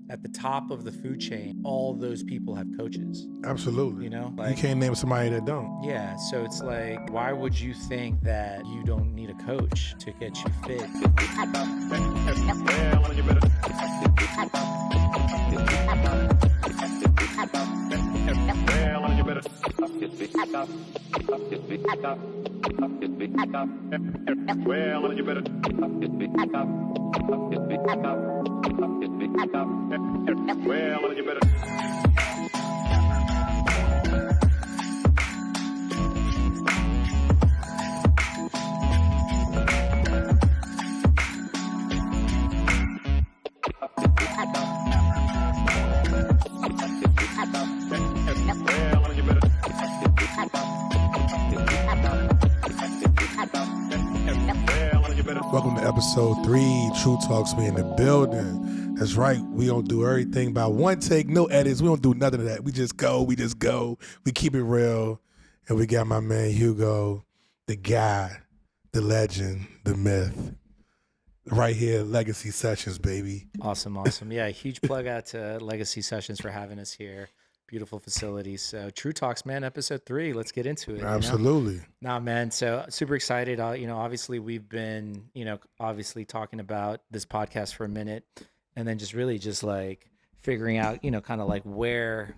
at the top of the food chain, all those people have coaches. Absolutely. You know, you can't name somebody that don't. Yeah, so it's like, why would you think that you don't need a coach to get you fit? Welcome to episode 3, Treau Talks. We in the building. That's right. We don't do everything by one take, no edits. We don't do nothing of that. We just go. We keep it real. And we got my man Hugo, the guy, the legend, the myth. Right here, Legacy Sessions, baby. Awesome. Yeah, huge plug out to Legacy Sessions for having us here. Beautiful facilities. So Treau Talks, man, episode 3. Let's get into it. Absolutely. You know? Nah, man. So super excited. Obviously we've been, obviously talking about this podcast for a minute, and then just like figuring out, kind of like where,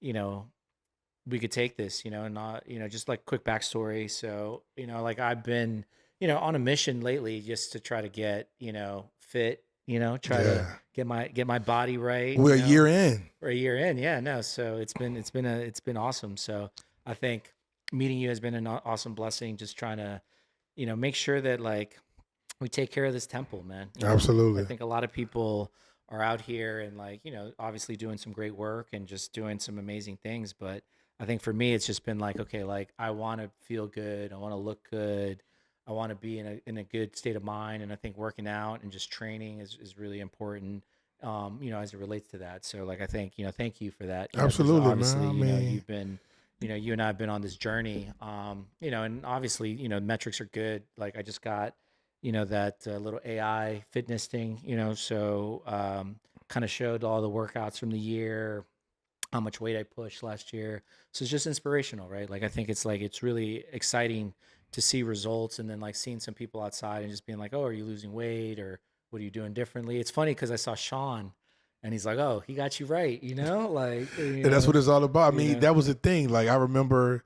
we could take this, and not, just like quick backstory. So, like I've been, on a mission lately just to try to get, fit, try to get my body right. We're a year in. We're a year in. Yeah, no. So it's been awesome. So I think meeting you has been an awesome blessing. Just trying to, make sure that like we take care of this temple, man. Absolutely. I think a lot of people are out here and like, obviously doing some great work and just doing some amazing things. But I think for me, it's just been like, okay, like I want to feel good. I want to look good. I want to be in a good state of mind. And I think working out and just training is really important, as it relates to that. So like, I think, thank you for that. Absolutely, obviously, man. you've been, you and I have been on this journey, and obviously, metrics are good. Like I just got, that little AI fitness thing, so kind of showed all the workouts from the year, how much weight I pushed last year. So it's just inspirational, right? Like, I think it's really exciting to see results, and then like seeing some people outside and just being like, oh, are you losing weight, or what are you doing differently? It's funny because I saw Sean and he's like, oh, he got you right, like, and that's what it's all about. I mean, that was the thing. Like, I remember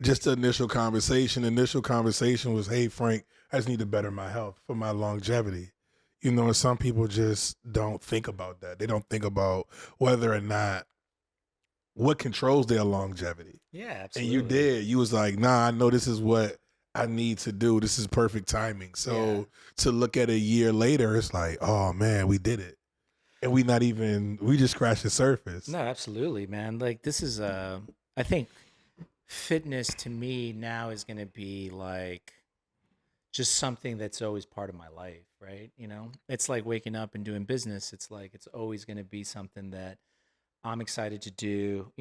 just the initial conversation. Initial conversation was, hey, Frank, I just need to better my health for my longevity. And some people just don't think about that. They don't think about whether or not what controls their longevity. Yeah, absolutely. And you did. You was like, nah, I know this is what I need to do. This is perfect timing. So to look at a year later, it's like, oh man, we did it. And we just scratched the surface. No, absolutely, man. Like this is, I think fitness to me now is going to be like just something that's always part of my life, right? It's like waking up and doing business. It's like, it's always going to be something that I'm excited to do,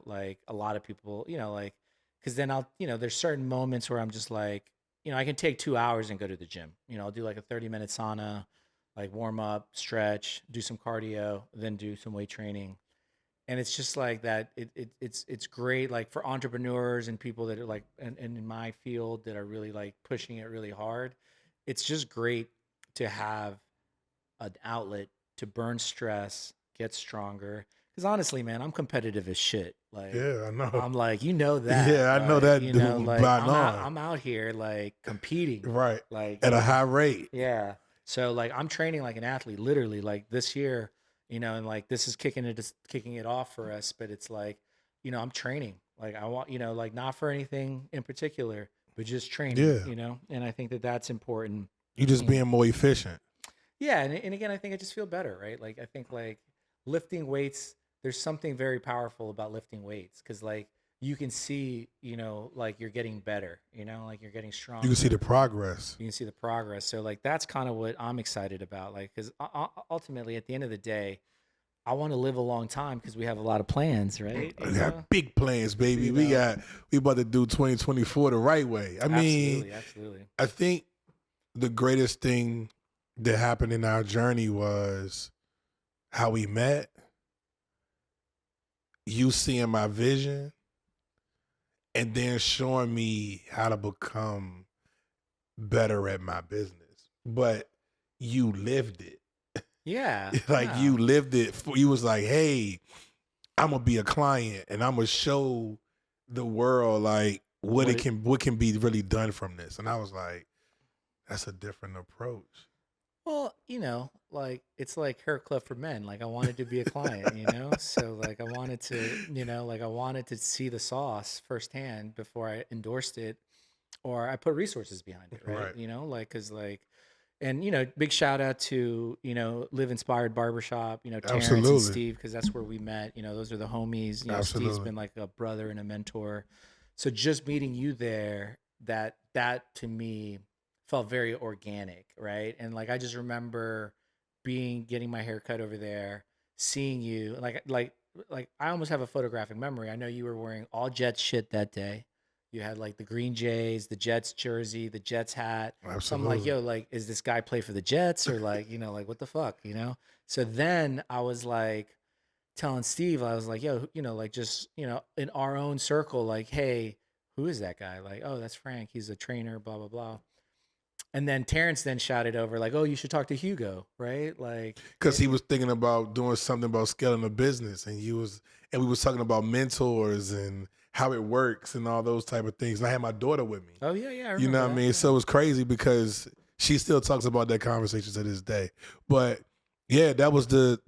like a lot of people, like, because then I'll, there's certain moments where I'm just like, I can take 2 hours and go to the gym. I'll do like a 30-minute sauna, like warm up, stretch, do some cardio, then do some weight training. And it's just like that. It's great, like for entrepreneurs and people that are like, and in my field that are really like pushing it really hard. It's just great to have an outlet to burn stress, get stronger. Because honestly, man, I'm competitive as shit. Like, yeah, I know. I'm like, that. Yeah, I know that. Like, I'm out here like competing, right? Like at a high rate. Yeah. So like, I'm training like an athlete, literally. Like this year, and like this is kicking it off for us. But it's like, I'm training. Like I want, like not for anything in particular, but just training. Yeah. And I think that that's important. You just being more efficient. Yeah, and again, I think I just feel better, right? Like I think like lifting weights. There's something very powerful about lifting weights because like you can see, like you're getting better, like you're getting stronger. You can see the progress. So like, that's kind of what I'm excited about. Like, because ultimately at the end of the day, I want to live a long time because we have a lot of plans, right? We got big plans, baby. We about to do 2024 the right way. I mean, absolutely. I think the greatest thing that happened in our journey was how we met, you seeing my vision, and then showing me how to become better at my business. But you lived it. Yeah. Like No. you lived it. You was like, hey, I'm gonna be a client and I'm gonna show the world like What it, what can be really done from this. And I was like, that's a different approach. well, like it's like hair club for men. Like I wanted to be a client. So like I wanted to, like I wanted to see the sauce firsthand before I endorsed it or I put resources behind it, right? Right. Like cuz like and big shout out to, Live Inspired Barbershop, Terrence and Absolutely. Steve because that's where we met. Those are the homies. Steve's Absolutely. been like a brother and a mentor. So just meeting you there, that to me felt very organic, right? And like I just remember getting my hair cut over there, seeing you, like I almost have a photographic memory. I know you were wearing all Jets shit that day. You had like the Green Jays, the Jets jersey, the Jets hat. So I'm like, Absolutely. yo, like, is this guy play for the Jets or like, like what the fuck, So then I was like telling Steve, I was like, yo, like just, in our own circle, like, hey, who is that guy? Like, oh, that's Frank. He's a trainer, blah, blah, blah. And then Terrence then shouted over, like, oh, you should talk to Hugo, right? Like, Because he was thinking about doing something about scaling a business, and we was talking about mentors and how it works and all those type of things. And I had my daughter with me. oh, yeah, I You know remember what I that. mean? Yeah. So it was crazy because she still talks about that conversation to this day. But yeah, that was the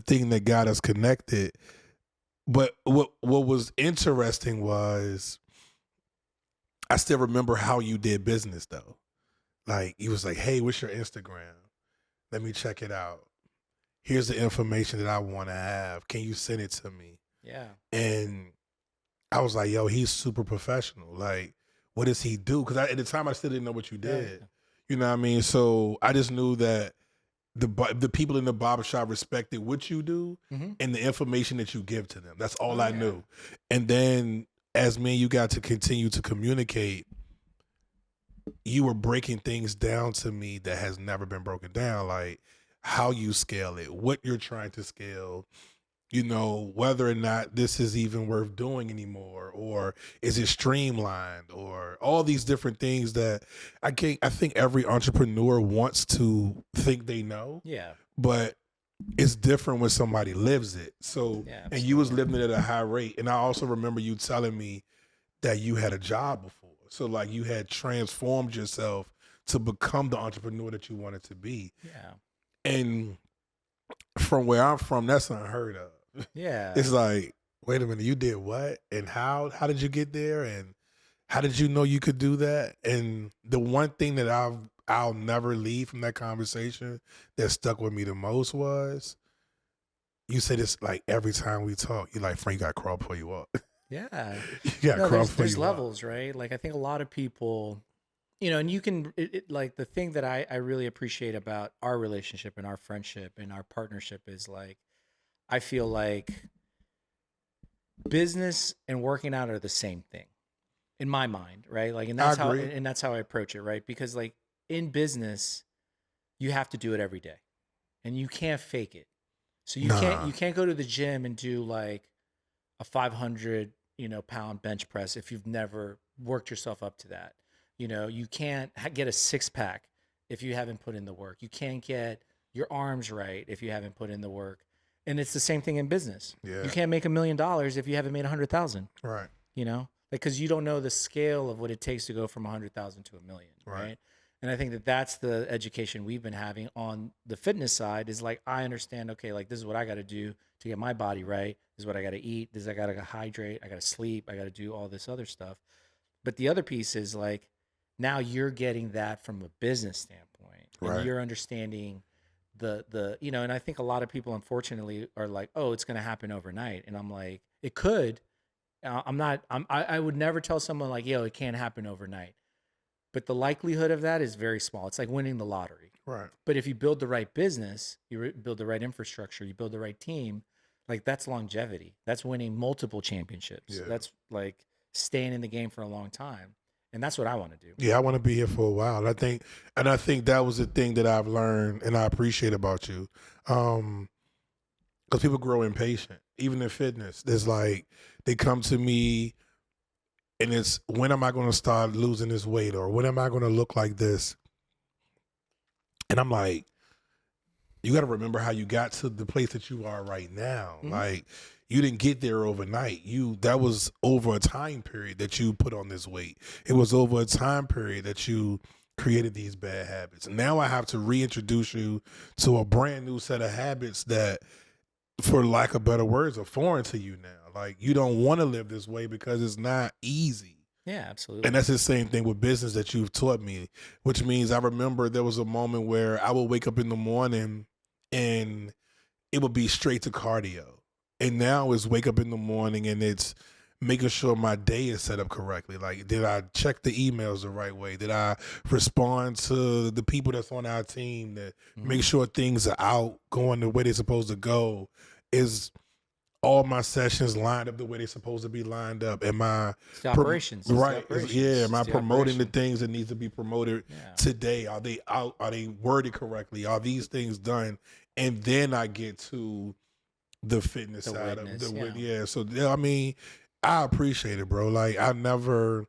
thing that got us connected. But what was interesting was I still remember how you did business though. Like he was like, "Hey, what's your Instagram? Let me check it out. Here's the information that I want to have. Can you send it to me?" Yeah. And I was like, "Yo, he's super professional. Like, what does he do?" Because at the time I still didn't know what you Yeah. did. You know what I mean? So I just knew that the people in the barbershop respected what you do Mm-hmm. and the information that you give to them. That's all Oh, I yeah. knew. And then as me and you got to continue to communicate, you were breaking things down to me that has never been broken down, like how you scale it, what you're trying to scale, whether or not this is even worth doing anymore, or is it streamlined, or all these different things that I think every entrepreneur wants to think they know, Yeah. but it's different when somebody lives it. So, Yeah. and you was Absolutely. living it at a high rate. And I also remember you telling me that you had a job before. So like you had transformed yourself to become the entrepreneur that you wanted to be. Yeah. And from where I'm from, that's unheard of. Yeah. It's like, wait a minute, you did what? And how did you get there? And how did you know you could do that? And the one thing that I'll never leave from that conversation that stuck with me the most was you say this like every time we talk. You like, Frank, you got to crawl before you walk. Yeah. You got to No, crawl before there's you walk. levels, right? Like I think a lot of people, and you can like the thing that I really appreciate about our relationship and our friendship and our partnership is like I feel like business and working out are the same thing in my mind, right? Like, and I that's how agree. and that's how I approach it, right? Because like in business, you have to do it every day, and you can't fake it. So you can't Nah. you can't go to the gym and do like a 500 pound bench press if you've never worked yourself up to that. You can't get a six pack if you haven't put in the work. You can't get your arms right if you haven't put in the work. And it's the same thing in business. Yeah. You can't make $1,000,000 if you haven't made 100,000. Right. Because you don't know the scale of what it takes to go from 100,000 to 1,000,000, Right. right? And I think that that's the education we've been having on the fitness side is like, I understand, okay, like this is what I got to do to get my body right. This is what I got to eat. This is I got to hydrate. I got to sleep. I got to do all this other stuff. But the other piece is like, now you're getting that from a business standpoint and Right. you're understanding and I think a lot of people unfortunately are like, oh, it's going to happen overnight. And I'm like, it could. I would never tell someone like, yo, it can't happen overnight. But the likelihood of that is very small. It's like winning the lottery. Right. But if you build the right business, build the right infrastructure, you build the right team, like that's longevity. That's winning multiple championships. Yeah. That's like staying in the game for a long time. And that's what I want to do. Yeah, I want to be here for a while. And I think that was the thing that I've learned and I appreciate about you. Because people grow impatient, even in fitness. There's like, they come to me and it's, when am I going to start losing this weight, or when am I going to look like this? And I'm like, you got to remember how you got to the place that you are right now. Mhm. Like, you didn't get there overnight. That was over a time period that you put on this weight. It was over a time period that you created these bad habits. Now I have to reintroduce you to a brand new set of habits that, for lack of better words, are foreign to you now. Like, you don't want to live this way because it's not easy. Yeah, absolutely. And that's the same thing with business that you've taught me, which means I remember there was a moment where I would wake up in the morning and it would be straight to cardio. And now it's wake up in the morning and it's making sure my day is set up correctly. Like, did I check the emails the right way? Did I respond to the people that's on our team to make sure things are out, going the way they're supposed to go? Is all my sessions lined up the way they're supposed to be lined up? Am I operations? Right. Operations. Am I promoting operation. the things that needs to be promoted today? Are they out? Are they worded correctly? Are these things done? And then I get to the fitness The side witness, of the yeah. So I mean, I appreciate it, bro. Like, I don't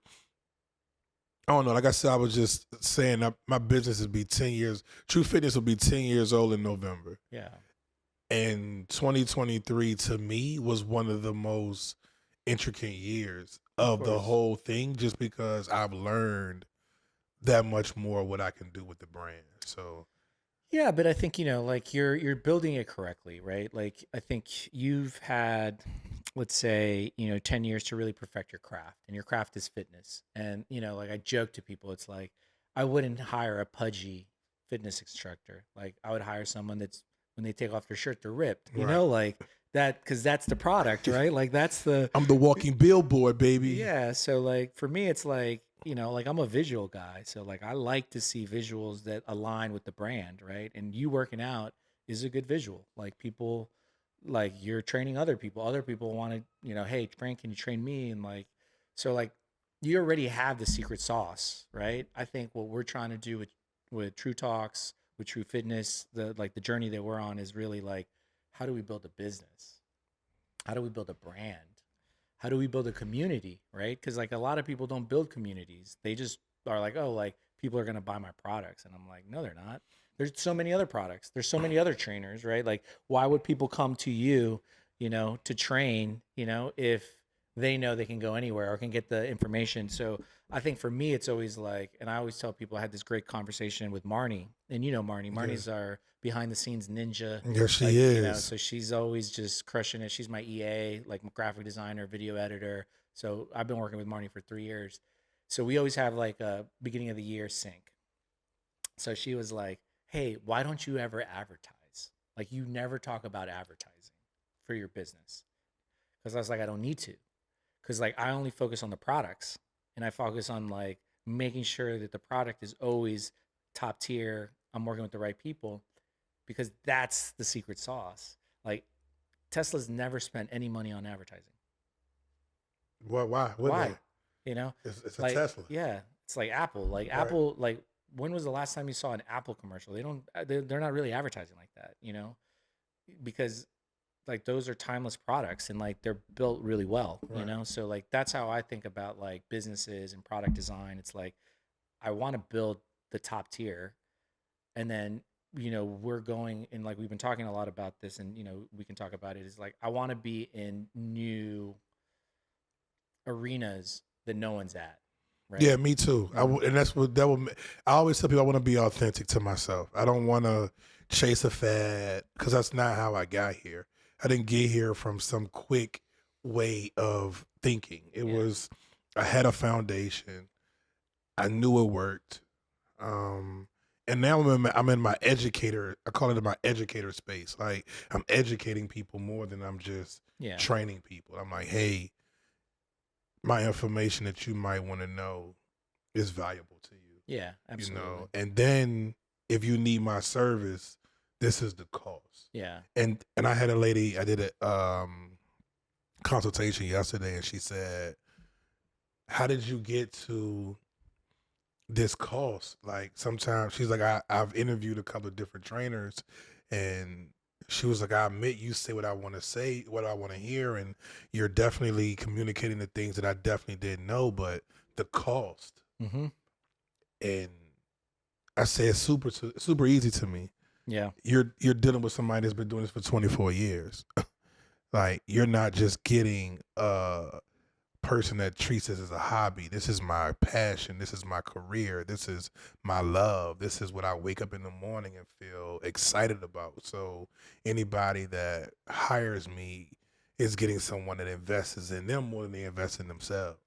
know. Like I said, I was just saying that my business would be 10 years. Treau Fitness will be 10 years old in November. Yeah. And 2023 to me was one of the most intricate years of the whole thing, just because I've learned that much more what I can do with the brand. So yeah, but I think, like you're building it correctly, right? Like, I think you've had, let's say, 10 years to really perfect your craft, and your craft is fitness. And, like I joke to people, it's like, I wouldn't hire a pudgy fitness instructor. Like, I would hire someone that's, when they take off their shirt, they're ripped, like that, because that's the product, right? Like, I'm the walking billboard, baby. Yeah. So, like, for me, it's like, like I'm a visual guy. So, like, I like to see visuals that align with the brand, right? And you working out is a good visual. Like, people, like, you're training other people. Other people want to, hey, Frank, can you train me? And, like, so, like, you already have the secret sauce, right? I think what we're trying to do with Treau Talks, with Treau Fitness, the journey that we're on is really like, how do we build a business? How do we build a brand? How do we build a community, right? Because, like, a lot of people don't build communities. They just are like, oh, like, people are going to buy my products. And I'm like, no, they're not. There's so many other products. There's so many other trainers, right? Like, why would people come to you, to train, if they know they can go anywhere or can get the information? So I think for me, it's always like, and I always tell people, I had this great conversation with Marnie. And Marnie. Marnie's our behind the scenes ninja. Yes, she Like, is. so she's always just crushing it. She's my EA, like graphic designer, video editor. So I've been working with Marnie for 3 years. So we always have like a beginning of the year sync. So she was like, hey, why don't you ever advertise? Like, you never talk about advertising for your business. Because I was like, I don't need to. Because, like, I only focus on the products, and I focus on, like, making sure that the product is always top tier. I'm working with the right people, because that's the secret sauce. Like, Tesla's never spent any money on advertising. Why? Why? It's a Like, Tesla. yeah, it's like Apple. Like, Apple, like, when was the last time you saw an Apple commercial? They're not really advertising like that, because, like, those are timeless products, and, like, they're built really well, So, like, that's how I think about, like, businesses and product design. It's like, I want to build the top tier, and then, we're going, and, like, we've been talking a lot about this, and, we can talk about it, is like, I want to be in new arenas that no one's at, right? Yeah, me too. And that's what that will. I always tell people I want to be authentic to myself. I don't want to chase a fad, because that's not how I got here. I didn't get here from some quick way of thinking. It was, I had a foundation. I knew it worked. And now I'm in my educator. I call it my educator space. Like, I'm educating people more than I'm just training people. I'm like, hey, my information that you might want to know is valuable to you. Yeah, absolutely. And then if you need my service, this is the cost. Yeah. And I had a lady, I did a consultation yesterday, and she said, how did you get to this cost. Like sometimes she's like, I've interviewed a couple of different trainers, and she was like, I admit you say what I want to say, what I want to hear, and you're definitely communicating the things that I definitely didn't know, but the cost. Mm-hmm. And I say it's super easy to me. Yeah. You're dealing with somebody that's been doing this for 24 years. Like you're not just getting a person that treats this as a hobby. This is my passion. This is my career. This is my love. This is what I wake up in the morning and feel excited about. So anybody that hires me is getting someone that invests in them more than they invest in themselves.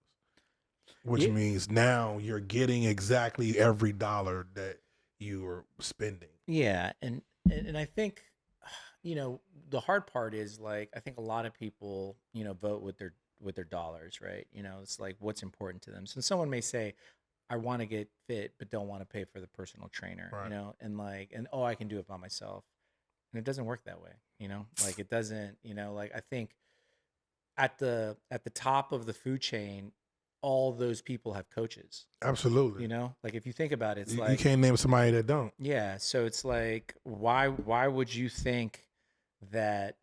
Which Yeah. means now you're getting exactly every dollar that you are spending. Yeah. And I think, the hard part is like, I think a lot of people, vote with their dollars, right? It's like what's important to them. So someone may say, I want to get fit, but don't want to pay for the personal trainer, Right. and oh, I can do it by myself. And it doesn't work that way, like it doesn't, like I think at the top of the food chain, all those people have coaches, Absolutely. like if you think about it, it's You like, can't name somebody that don't. yeah, so it's like, why would you think that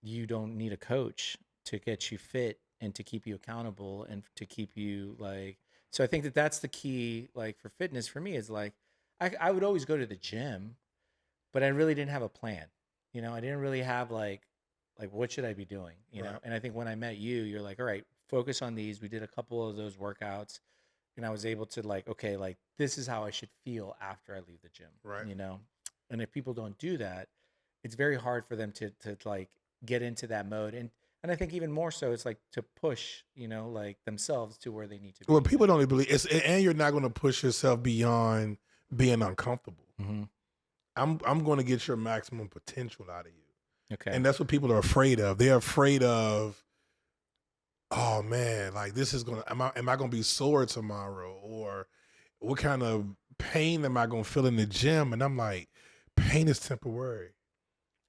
you don't need a coach to get you fit and to keep you accountable and to keep you like, so I think that that's the key, like for fitness for me is like, I would always go to the gym, but I really didn't have a plan. I didn't really have like what should I be doing, Right. And I think when I met you, you're like, all right, focus on these. We did a couple of those workouts and I was able to like, okay, like this is how I should feel after I leave the gym, Right. And if people don't do that, it's very hard for them to like get into that mode. And I think even more so, it's like to push, like themselves to where they need to Well, be. people don't believe it's, and you're not going to push yourself beyond being uncomfortable. Mm-hmm. I'm going to get your maximum potential out of you, Okay. and that's what people are afraid of. They're afraid of, oh man, like this is gonna, am I going to be sore tomorrow, or what kind of pain am I going to feel in the gym? And I'm like, pain is temporary.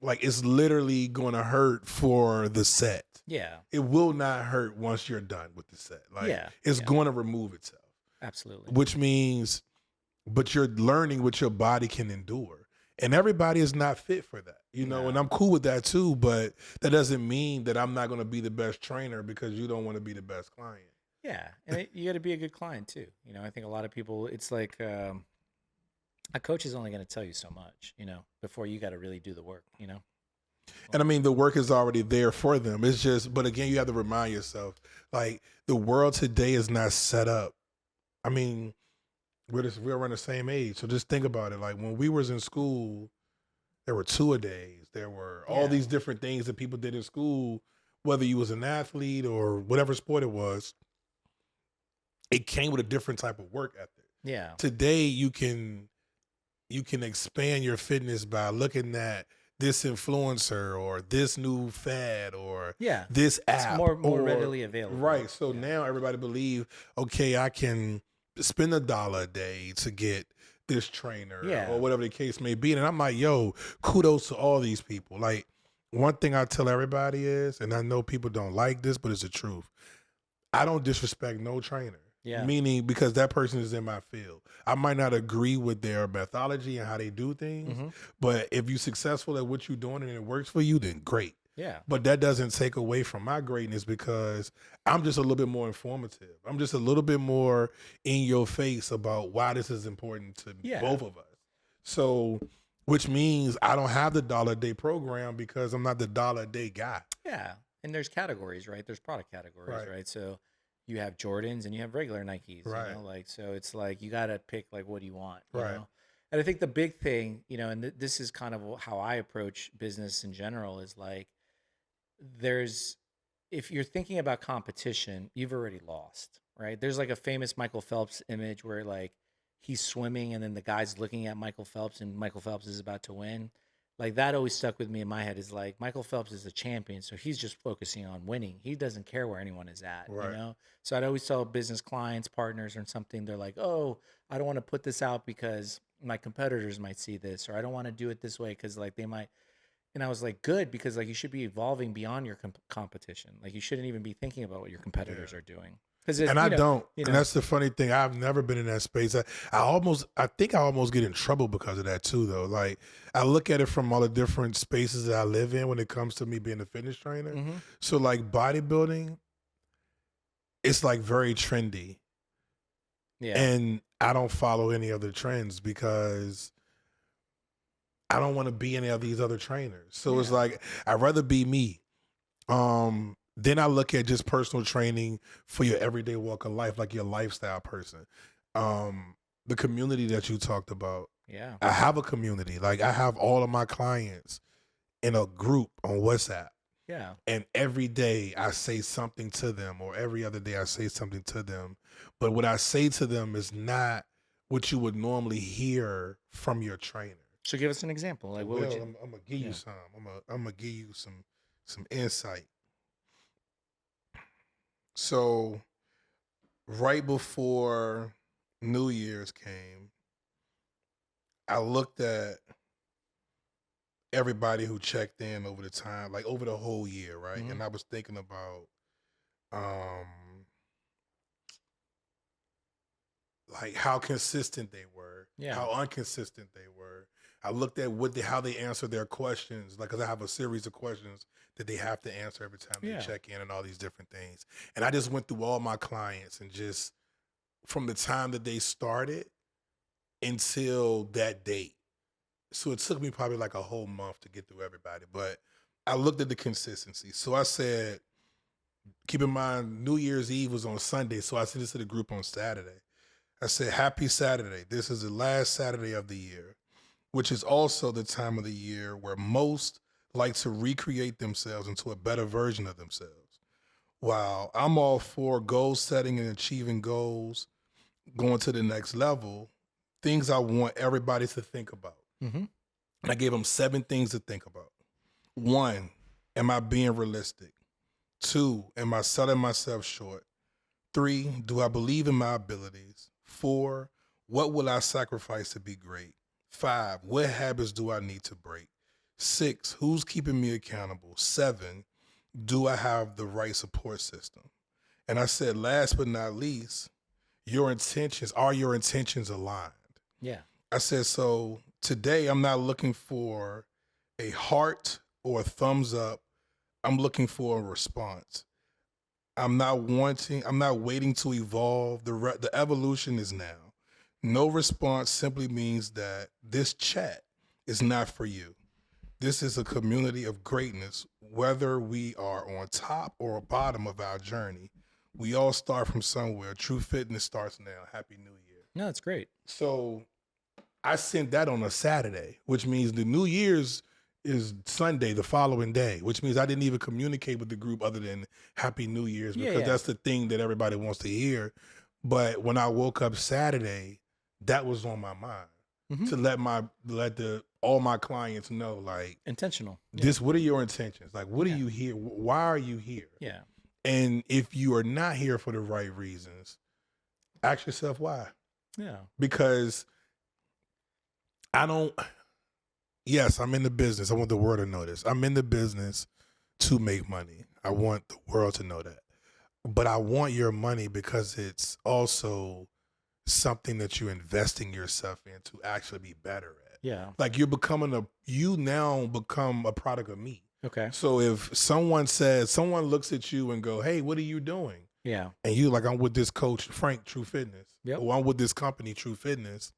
Like it's literally going to hurt for the set. Yeah. It will not hurt once you're done with the set. Like Yeah. it's Yeah. going to remove itself. Absolutely. Which means, but you're learning what your body can endure. And everybody is not fit for that, No. and I'm cool with that too, but that doesn't mean that I'm not going to be the best trainer because you don't want to be the best client. Yeah, and you got to be a good client too. I think a lot of people, it's like a coach is only going to tell you so much, before you got to really do the work. And I mean, the work is already there for them. It's just, but again, you have to remind yourself, like the world today is not set up. I mean, we're around the same age, so just think about it. Like when we was in school, there were two-a-days. There were all Yeah. these different things that people did in school, whether you was an athlete or whatever sport it was. It came with a different type of work ethic. Yeah. Today, you can expand your fitness by looking at this influencer or this new fad or Yeah. this It's app more or, readily available. right. So Yeah. now everybody believe, okay, I can spend $1 a day to get this trainer Yeah. or whatever the case may be. And I'm like, yo, kudos to all these people. Like one thing I tell everybody is, and I know people don't like this, but it's the truth. I don't disrespect no trainer. Yeah. Meaning because that person is in my field. I might not agree with their methodology and how they do things, Mm-hmm. but if you're successful at what you're doing and it works for you, then great. Yeah. But that doesn't take away from my greatness because I'm just a little bit more informative. I'm just a little bit more in your face about why this is important to Yeah. both of us. So, which means I don't have the $1 a day program because I'm not the $1 a day guy. Yeah. And there's categories, right? There's product categories, Right. right? So you have Jordans and you have regular Nikes, Right. like, so it's like, you got to pick like, what do you want? You Right. know? And I think the big thing, and this is kind of how I approach business in general is like, if you're thinking about competition, you've already lost, right? There's like a famous Michael Phelps image where like he's swimming and then the guy's looking at Michael Phelps and Michael Phelps is about to win. Like that always stuck with me in my head is like Michael Phelps is a champion, so he's just focusing on winning. He doesn't care where anyone is at, Right. So I'd always tell business clients, partners, or something. They're like, "Oh, I don't want to put this out because my competitors might see this, or I don't want to do it this way because like they might." And I was like, "Good," because like you should be evolving beyond your competition. Like you shouldn't even be thinking about what your competitors Yeah. are doing. Because And I don't. you And know, that's the funny thing. I've never been in that space. I think I almost get in trouble because of that too, though. Like I look at it from all the different spaces that I live in when it comes to me being a fitness trainer. hmm So like bodybuilding, it's like very trendy. yeah, And I don't follow any other trends because I don't want to be any of these other trainers. So it's yeah, like I'd rather be me. Then I look at just personal training for your everyday walk of life, like your lifestyle person. Um, the community that you talked about. yeah, I have a community. Like I have all of my clients in a group on WhatsApp. yeah. And every day I say something to them, or every other day I say something to them. But what I say to them is not what you would normally hear from your trainer. So give us an example. I Like, what would will. you? I'm gonna give you Yeah. some. I'm gonna give you some insight. So right before New Year's came, I looked at everybody who checked in over the time, like over the whole year, right? hmm And I was thinking about um like how consistent they were, Yeah. how inconsistent they were. I looked at how they answered their questions, like because I have a series of questions that they have to answer every time they Yeah. check in and all these different things. And I just went through all my clients and just from the time that they started until that date. So it took me probably like a whole month to get through everybody, but I looked at the consistency. So I said, keep in mind, New Year's Eve was on Sunday. So I sent this to the group on Saturday. I said, happy Saturday. This is the last Saturday of the year, which is also the time of the year where most like to recreate themselves into a better version of themselves. While I'm all for goal setting and achieving goals, going to the next level, things I want everybody to think about. hmm And I gave them 7 things to think about. 1, am I being realistic? 2, am I selling myself short? 3, do I believe in my abilities? 4, what will I sacrifice to be great? 5, what habits do I need to break? 6, who's keeping me accountable? 7, do I have the right support system? And I said, last but not least, are your intentions aligned? Yeah. I said, so today I'm not looking for a heart or a thumbs up. I'm looking for a response. I'm not waiting to evolve. The evolution is now. No response simply means that this chat is not for you. This is a community of greatness, whether we are on top or bottom of our journey. We all start from somewhere. Treau Fitness starts now. Happy New Year. No, that's great. So I sent that on a Saturday, which means the New Year's is Sunday, the following day, which means I didn't even communicate with the group other than Happy New Year's Yeah. because Yeah. that's the thing that everybody wants to hear. But when I woke up Saturday, that was on my mind hmm to let all my clients know, like, Intentional. this, what are your intentions? Like, what are Yeah. you here? Why are you here? Yeah. And if you are not here for the right reasons, ask yourself why. Yeah. Because I don't, yes, I'm in the business. I want the world to know this. I'm in the business to make money. I want the world to know that. But I want your money because it's also something that you're investing yourself in to actually be better at. Yeah. Like you now become a product of me. Okay. So if someone looks at you and go, hey, what are you doing? Yeah. And you like, I'm with this coach, Frank, Treau Fitness. Yep. Or I'm with this company, Treau Fitness.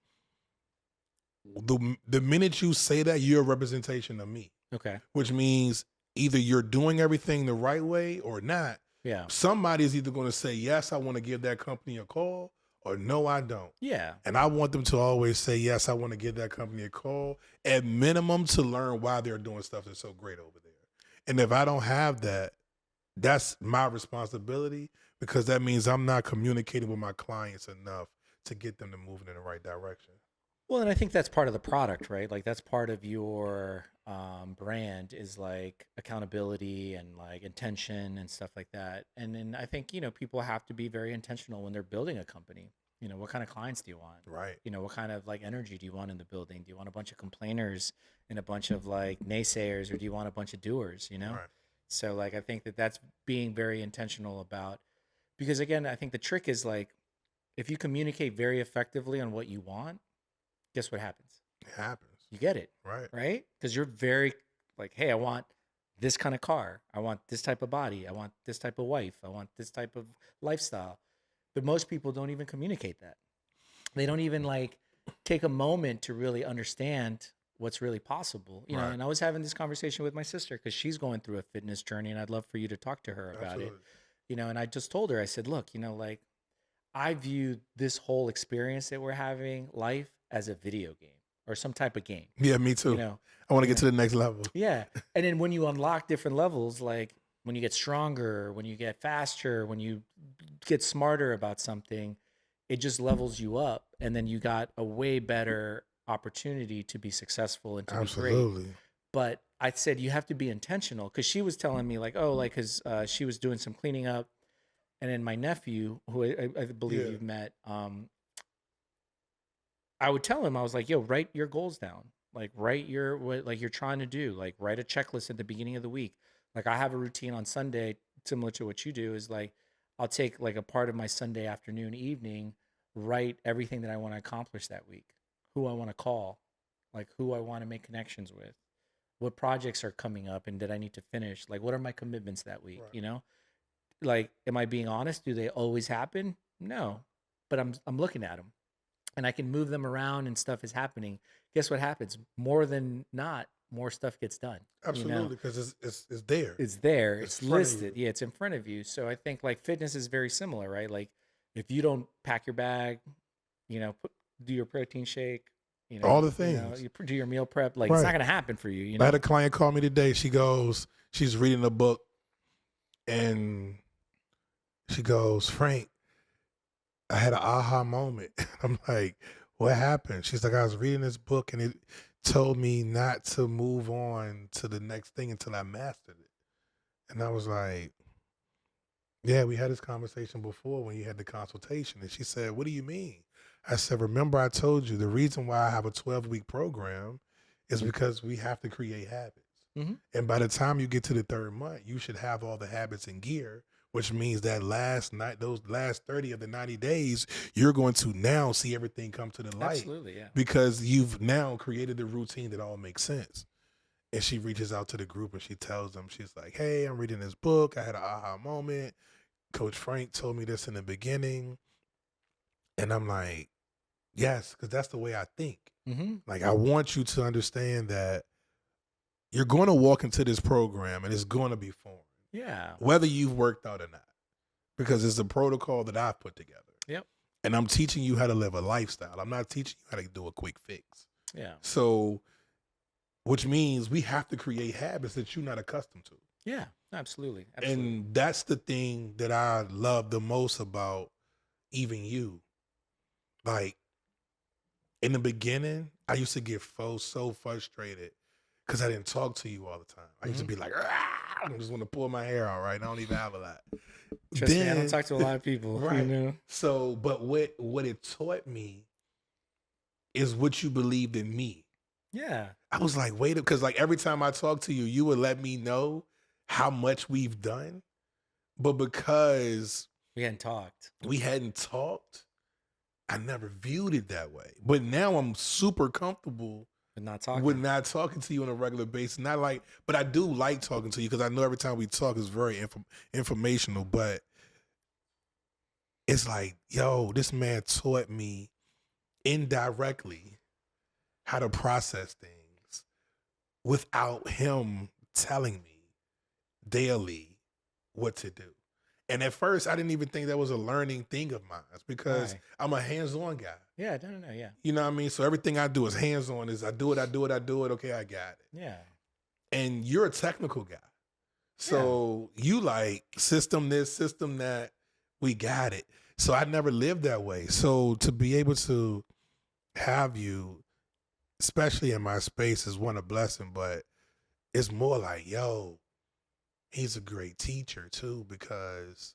The minute you say that, you're a representation of me, Okay. which means either you're doing everything the right way or not. Yeah. Somebody's either going to say, yes, I want to give that company a call, or no, I don't. Yeah. And I want them to always say, yes, I want to give that company a call, at minimum to learn why they're doing stuff that's so great over there. And if I don't have that, that's my responsibility because that means I'm not communicating with my clients enough to get them to move in the right direction. Well, and I think that's part of the product, right? Like that's part of your brand is like accountability and like intention and stuff like that. And then I think, people have to be very intentional when they're building a company. What kind of clients do you want? Right. What kind of like energy do you want in the building? Do you want a bunch of complainers and a bunch of like naysayers, or do you want a bunch of doers, Right. So like I think that that's being very intentional about Because again, I think the trick is like, if you communicate very effectively on what you want, guess what happens? It happens. You get it, Right. right? Because you're very like, hey, I want this kind of car. I want this type of body. I want this type of wife. I want this type of lifestyle. But most people don't even communicate that. They don't even like take a moment to really understand what's really possible. You know, Right. and I was having this conversation with my sister because she's going through a fitness journey, and I'd love for you to talk to her about it. Absolutely. You know, and I just told her, I said, look, you know, like I view this whole experience that we're having, life, as a video game or some type of game. Yeah, me too. You know, I want to you get to the next level. yeah. And then when you unlock different levels, like when you get stronger, when you get faster, when you get smarter about something, it just levels you up. And then you got a way better opportunity to be successful and to be great. Absolutely. But I said, you have to be intentional, because she was telling me, like, oh, like, because she was doing some cleaning up. And then my nephew, who I believe Yeah. you've met, I would tell him, I was like, yo, write your goals down. Like, write your, what like you're trying to do. Like, write a checklist at the beginning of the week. Like, I have a routine on Sunday, similar to what you do, is like, I'll take like a part of my Sunday afternoon, evening, write everything that I want to accomplish that week, who I want to call, like who I want to make connections with, what projects are coming up and that I need to finish. Like, what are my commitments that week? Right. You know, like, am I being honest? Do they always happen? No, but I'm looking at them, and I can move them around and stuff is happening. Guess what happens? More than not, more stuff gets done. You know, Absolutely, because it's there. it's there, It's it's in front of listed. you. Yeah, it's in front of you. So I think like fitness is very similar, right? Like if you don't pack your bag, you know, do your protein shake, All the you know, things. you do your meal prep, like it's not Right. gonna happen for you. You I know, had a client call me today. She's reading a book, and she goes, Frank, I had an aha moment. I'm like, what happened? She's like, I was reading this book, and it told me not to move on to the next thing until I mastered it. And I was like, yeah, we had this conversation before when you had the consultation. And she said, what do you mean? I said, remember I told you the reason why I have a 12-week program is because we have to create habits. Mhm. And by the time you get to the third month, you should have all the habits in gear, which means that those last 30 of the 90 days, you're going to now see everything come to the light absolutely, yeah. because you've now created the routine that all makes sense. And she reaches out to the group and she tells them, she's like, hey, I'm reading this book. I had an aha moment. Coach Frank told me this in the beginning. And I'm like, yes, because that's the way I think. Mm-hmm. Like, I want you to understand that you're going to walk into this program and it's going to be foreign, Yeah. whether you've worked out or not, because it's a protocol that I've put together. Yep. And I'm teaching you how to live a lifestyle. I'm not teaching you how to do a quick fix. Yeah. So, which means we have to create habits that you're not accustomed to. Yeah. Absolutely. Absolutely. And that's the thing that I love the most about even you. Like, in the beginning, I used to get so frustrated because I didn't talk to you all the time. I used to be like, I just want to pull my hair out, right? I don't even have a lot. Trust me, I don't talk to a lot of people. Right. You know? So, but what it taught me is what you believed in me. Yeah. I was like, wait, because like every time I talk to you, you would let me know how much we've done. But because We hadn't talked. we hadn't talked, I never viewed it that way. But now I'm super comfortable But not talking. with not talking to you on a regular basis. Not like, but I do like talking to you because I know every time we talk is very informational. But it's like, yo, this man taught me indirectly how to process things without him telling me daily what to do. And at first, I didn't even think that was a learning thing of mine because Right. I'm a hands-on guy. Yeah. No. Yeah. You know what I mean? So everything I do is hands-on. Is I do it. Okay, I got it. Yeah. And you're a technical guy. So you like system this, system that, we got it. So I never lived that way. So to be able to have you, especially in my space, is one, a blessing, but it's more like, yo, he's a great teacher too, because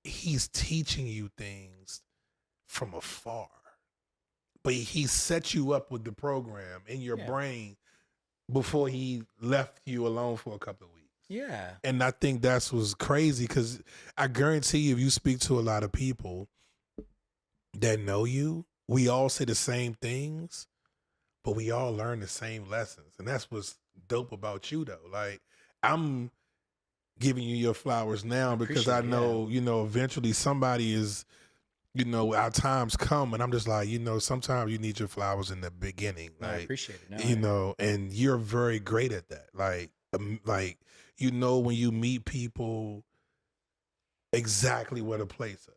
he's teaching you things from afar. But he set you up with the program in your Yeah. brain before he left you alone for a couple of weeks. Yeah. And I think that's what's crazy because I guarantee you, if you speak to a lot of people that know you, we all say the same things, but we all learn the same lessons. And that's what's dope about you, though. Like, I'm giving you your flowers I now because appreciate I it. Yeah. know, eventually somebody is, our times come, and I'm just like, sometimes you need your flowers in the beginning. No, I Like, appreciate it. No, and you're very great at that. Like, when you meet people exactly where to place us.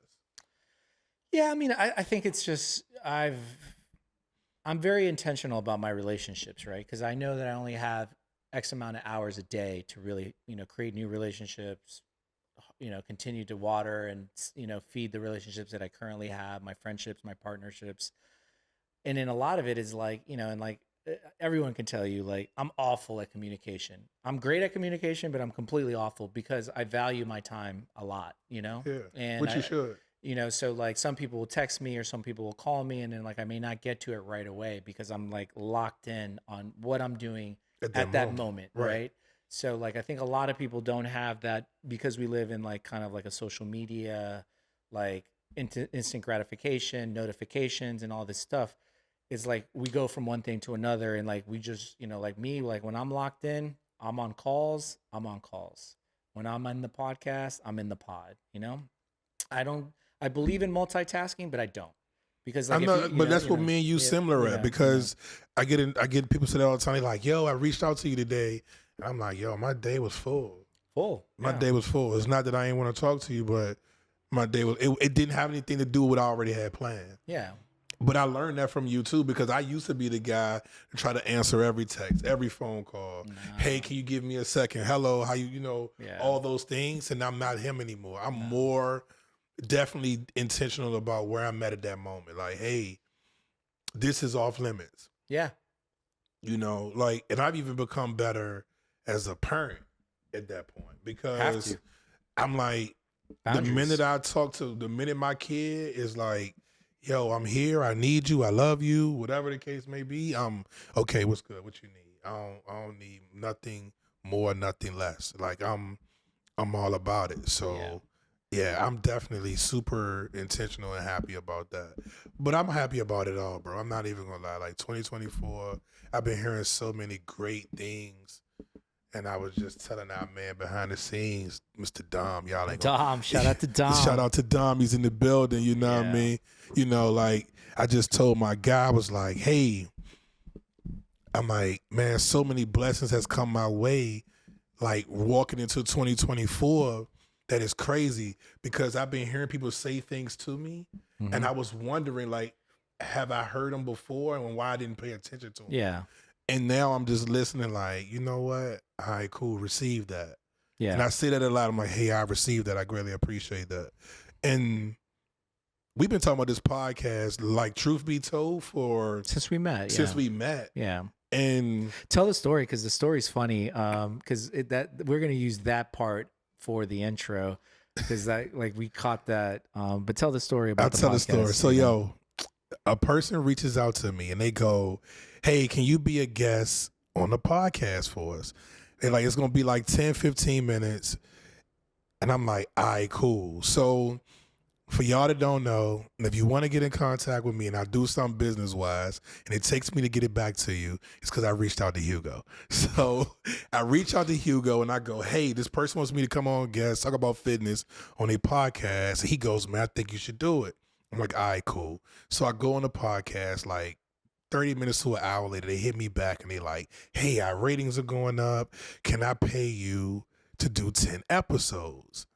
yeah, I mean, I think it's just I'm very intentional about my relationships, right? Because I know that I only have X amount of hours a day to really, create new relationships, continue to water and, feed the relationships that I currently have, my friendships, my partnerships. And then a lot of it is like, and like everyone can tell you, like, I'm awful at communication. I'm great at communication, but I'm completely awful because I value my time a lot. Yeah, And which you should. so like some people will text me or some people will call me and then like I may not get to it right away because I'm like locked in on what I'm doing at that moment, Right. right? So like I think a lot of people don't have that because we live in like kind of like a social media, like instant gratification, notifications and all this stuff. It's like we go from one thing to another and like we just, like me, like when I'm locked in, I'm on calls, I'm on calls. When I'm in the podcast, I'm in the pod. I don't I believe in multitasking, but I don't. Because like I'm if you, not, but that's what me and you yeah, similar at yeah, because I get people say that all the time. They're like, "Yo, I reached out to you today," and I'm like, "Yo, my day was full. full. My Yeah. day was full. It's not that I ain't want to talk to you, but my day was. It didn't have anything to do with what I already had planned. Yeah. But I learned that from you too because I used to be the guy to try to answer every text, every phone call. Hey, can you give me a second? Hello, how you Yeah. all those things, and I'm not him anymore. I'm more definitely intentional about where I'm at that moment. Like, hey, this is off limits. Yeah. Like, and I've even become better as a parent at that point because I'm like, Boundaries. the minute my kid is like, yo, I'm here, I need you, I love you, whatever the case may be, I'm okay, what's good, what you need? I don't need nothing more, nothing less. Like I'm all about it. So yeah, I'm definitely super intentional and happy about that. But I'm happy about it all, bro. I'm not even gonna lie. Like 2024, I've been hearing so many great things. And I was just telling our man behind the scenes, Mr. Dom, y'all ain't gonna, Dom, shout out to Dom. Shout out to Dom, he's in the building, you know what I mean? Like I just told my guy, I was like, hey, I'm like, man, so many blessings has come my way, like walking into 2024, that is crazy because I've been hearing people say things to me and I was wondering, like, have I heard them before and why I didn't pay attention to them? Yeah. And now I'm just listening like, you know what? All right, cool, receive that. Yeah. And I say that a lot. I'm like, hey, I received that. I greatly appreciate that. And we've been talking about this podcast, like truth be told, since we met. Yeah. And tell the story because the story's funny. Because that we're gonna use that part for the intro because that like we caught that. But tell the story about. I'll tell the story. So yo, a person reaches out to me and they go, hey, can you be a guest on the podcast for us? They're like, it's gonna be like 10, 15 minutes. And I'm like, all right, cool. So for y'all that don't know, if you want to get in contact with me and I do something business-wise and it takes me to get it back to you, it's because I reached out to Hugo. So I reach out to Hugo and I go, hey, this person wants me to come on guest, talk about fitness on a podcast. He goes, man, I think you should do it. I'm like, all right, cool. So I go on the podcast, like 30 minutes to an hour later, they hit me back and they like, hey, our ratings are going up. Can I pay you to do 10 episodes?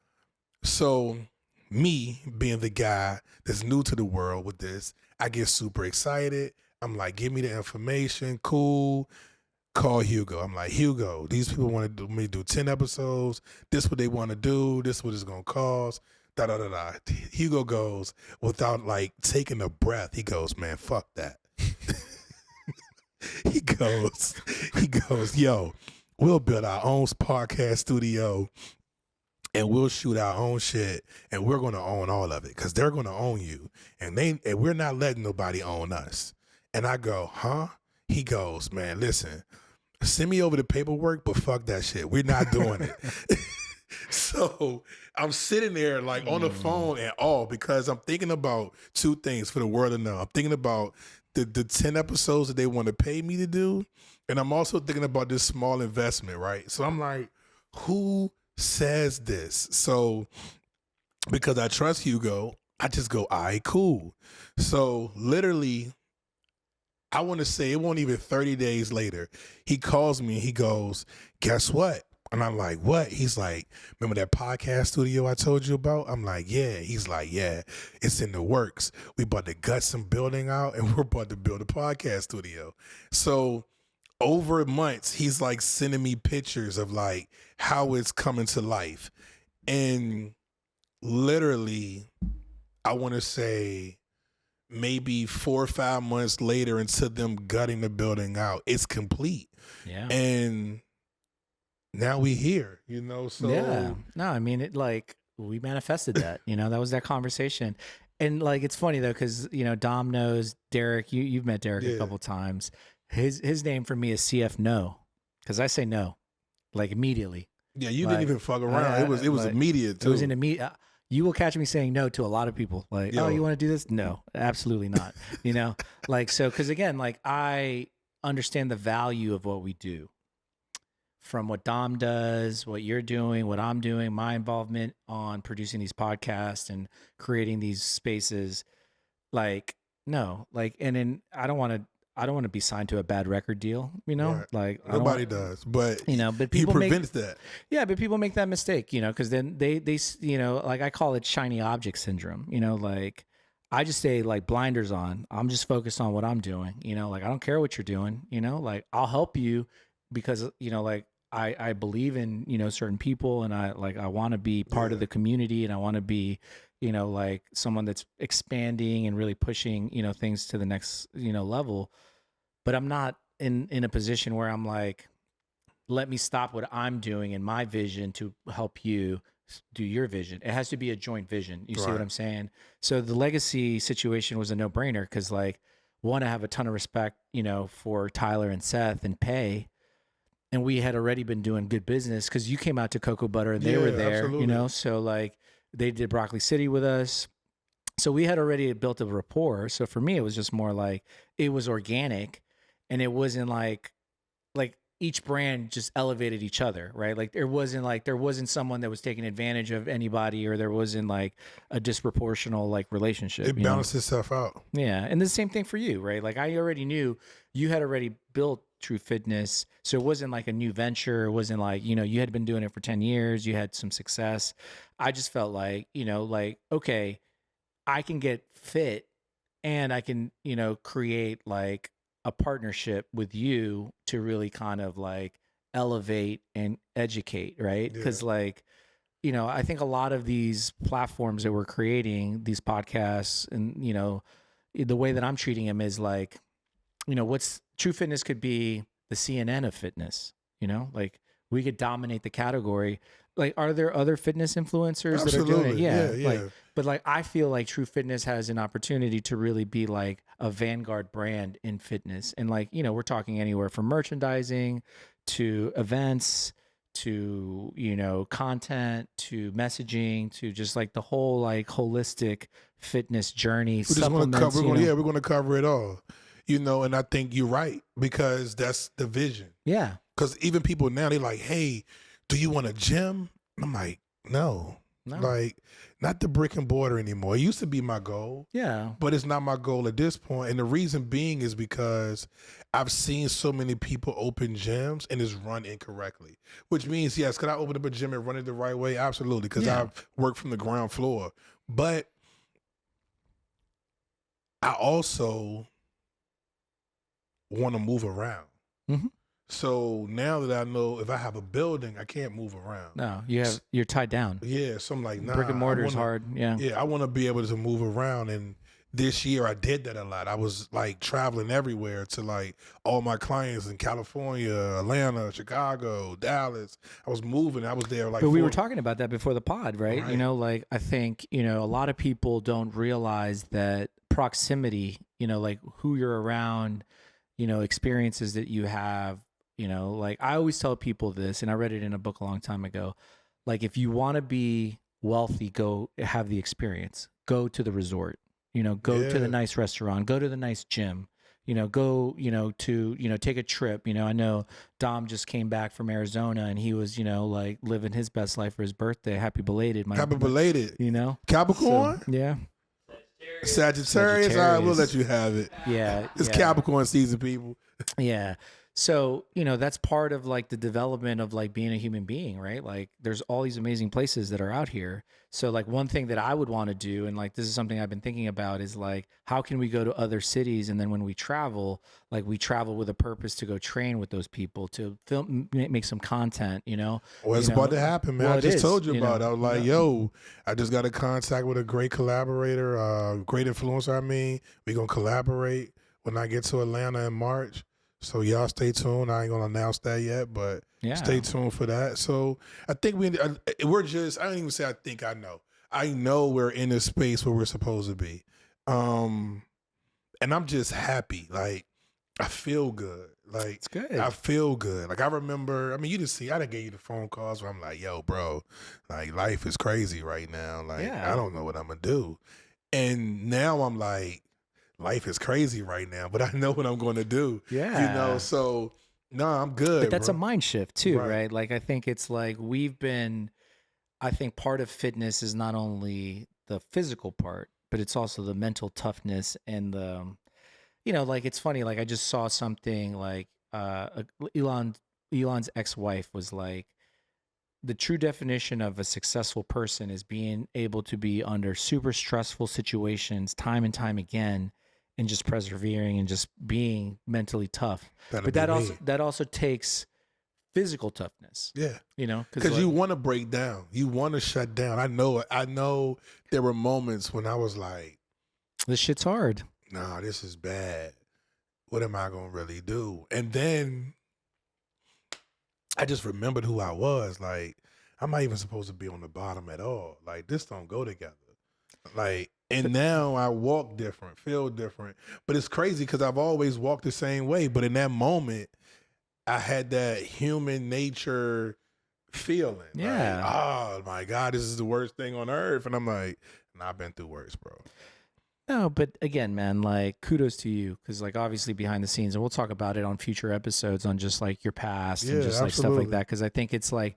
So me being the guy that's new to the world with this, I get super excited. I'm like, give me the information. Cool. Call Hugo. I'm like, Hugo, these people want me to do 10 episodes. This what they want to do. This what it's going to cost. Da, da, da, da. Hugo goes, without like taking a breath, he goes, man, fuck that. He goes, yo, we'll build our own podcast studio and we'll shoot our own shit and we're going to own all of it because they're going to own you and we're not letting nobody own us. And I go, huh? He goes, man, listen, Send me over the paperwork, but fuck that shit. We're not doing it. So I'm sitting there like on the phone and all because I'm thinking about two things for the world to know. I'm thinking about the 10 episodes that they want to pay me to do. And I'm also thinking about this small investment, right? So I'm like, who says this? So because I trust Hugo, I just go, all right, cool. So literally, I want to say it won't even 30 days later. He calls me and he goes, guess what? And I'm like, what? He's like, remember that podcast studio I told you about? I'm like, yeah. He's like, yeah, it's in the works. We about to gut some building out and we're about to build a podcast studio. So over months, he's like sending me pictures of like how it's coming to life. And literally, I want to say maybe 4 or 5 months later into them gutting the building out, it's complete. Yeah. And now we here, you know, so. Yeah. No, I mean, it like we manifested that, you know, that was that conversation. And like, it's funny though, cause you know, Dom knows Derek, you've met Derek a couple times. His name for me is CF No. Cause I say no, like immediately. Yeah. You didn't even fuck around. It was like, immediate too. It was in immediate. You will catch me saying no to a lot of people. Like, Yo. oh, you want to do this? No, absolutely not. You know, like, so, cause again, like I understand the value of what we do from what Dom does, what you're doing, what I'm doing, my involvement on producing these podcasts and creating these spaces. Like, no, like, and then I don't want to be signed to a bad record deal, you know, Right. like nobody does, but you know, but he people prevents that. Yeah, but people make that mistake, you know, because then they, you know, like I call it shiny object syndrome, you know, like I just say like blinders on. I'm just focused on what I'm doing, you know, like I don't care what you're doing, you know, like I'll help you because, you know, like I believe in, you know, certain people and I want to be part of the community and I want to be, you know, like someone that's expanding and really pushing, you know, things to the next, you know, level. But I'm not in a position where I'm like, let me stop what I'm doing in my vision to help you do your vision. It has to be a joint vision. You see what I'm saying? So the legacy situation was a no brainer because like, one, I have a ton of respect, you know, for Tyler and Seth and Pay. And we had already been doing good business because you came out to Cocoa Butter and they were there, absolutely. you know? So like they did Broccoli City with us. So we had already built a rapport. So for me, it was just more like, it was organic and it wasn't like each brand just elevated each other, right? Like there wasn't someone that was taking advantage of anybody or there wasn't like a disproportional like relationship. It balanced itself out. Yeah. And the same thing for you, right? Like I already knew you had already built Treau Fitness. So it wasn't like a new venture. It wasn't like, you know, you had been doing it for 10 years. You had some success. I just felt like, you know, like, okay, I can get fit and I can, you know, create like a partnership with you to really kind of like elevate and educate, right? Because like, you know, I think a lot of these platforms that we're creating, these podcasts, and you know, the way that I'm treating them is like, you know, Treau Fitness could be the CNN of fitness. You know, like we could dominate the category. Like, are there other fitness influencers that are doing it? Yeah. Like, but like, I feel like Treau Fitness has an opportunity to really be like a vanguard brand in fitness. And like, you know, we're talking anywhere from merchandising to events to, you know, content to messaging to just like the whole like holistic fitness journey. We're going to cover it all, you know, and I think you're right because that's the vision. Yeah. Because even people now, they're like, hey, do you want a gym? I'm like, no. Like, not the brick and mortar anymore. It used to be my goal. Yeah. But it's not my goal at this point. And the reason being is because I've seen so many people open gyms and it's run incorrectly. Which means, yes, could I open up a gym and run it the right way? Absolutely. Because I've worked from the ground floor. But I also want to move around. Mm-hmm. So now that I know if I have a building, I can't move around. No, you're tied down. Yeah, so I'm like, nah. Brick and mortar is hard. Yeah. Yeah, I want to be able to move around. And this year I did that a lot. I was like traveling everywhere to like all my clients in California, Atlanta, Chicago, Dallas. I was moving. I was there like. But we were talking about that before the pod, right? You know, like I think, you know, a lot of people don't realize that proximity, you know, like who you're around, you know, experiences that you have You know, like I always tell people this, and I read it in a book a long time ago. Like, if you want to be wealthy, go have the experience. Go to the resort. You know, go to the Yeah. nice restaurant. Go to the nice gym. You know, go, to, take a trip. You know, I know Dom just came back from Arizona and he was, like living his best life for his birthday. Happy belated, Happy belated. you know? Capricorn? So, yeah. Sagittarius? All right, we'll let you have it. Yeah. It's yeah. Capricorn season, people. Yeah. So, that's part of like the development of like being a human being, right? Like there's all these amazing places that are out here. So like one thing that I would want to do, and like this is something I've been thinking about, is like how can we go to other cities, and then when we travel, like we travel with a purpose to go train with those people, to film, make some content, Well, it's about to happen, man. Well, I it just is, told you you about it. know. I was like, yo, I just got a contact with a great collaborator, great influencer. We're going to collaborate when I get to Atlanta in March. So y'all stay tuned. I ain't going to announce that yet, but stay tuned for that. So I think we're just, I don't even say I think I know. I know we're in a space where we're supposed to be. And I'm just happy. Like, I feel good. Like, It's good. I feel good. Like, I remember, I mean, you just see, I done gave you the phone calls where I'm like, yo, bro, like, life is crazy right now. Like, Yeah. I don't know what I'm going to do. And now I'm like, life is crazy right now, but I know what I'm going to do. Yeah. So, no, I'm good. But that's bro. a mind shift too, Right. right? Like I think it's like I think part of fitness is not only the physical part, but it's also the mental toughness and like it's funny. Like I just saw something like Elon's ex-wife was like, the true definition of a successful person is being able to be under super stressful situations time and time again, and just persevering and just being mentally tough. That'll But be that also takes physical toughness. Yeah. Because you want to break down. You want to shut down. I know there were moments when I was like, this shit's hard. nah, this is bad. What am I going to really do? And then I just remembered who I was. Like, I'm not even supposed to be on the bottom at all. Like, this don't go together. Like, and now I walk different, feel different. But it's crazy because I've always walked the same way. But in that moment, I had that human nature feeling. Yeah. Like, oh my God, this is the worst thing on earth. And I'm like, nah, I've been through worse, bro. No, but again, man, like kudos to you, because like obviously behind the scenes, and we'll talk about it on future episodes on just like your past and just like stuff like that. Because I think it's like,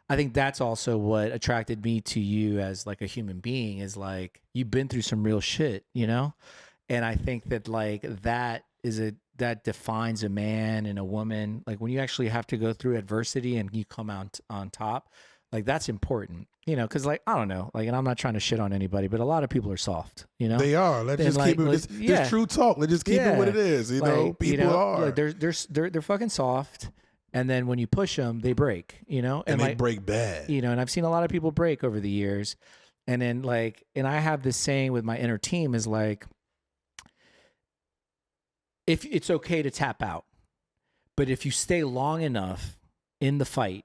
I think that's also what attracted me to you as like a human being, is like you've been through some real shit, And I think that like that defines a man and a woman. Like when you actually have to go through adversity and you come out on top, like that's important, because like, I don't know, like, and I'm not trying to shit on anybody, but a lot of people are soft, They are. Let's just keep it. This true talk. Let's just keep it what it is. People are. Like they're fucking soft. And then when you push them, they break, and they like, break bad, and I've seen a lot of people break over the years. And then like, and I have this saying with my inner team is like, if it's okay to tap out, but if you stay long enough in the fight,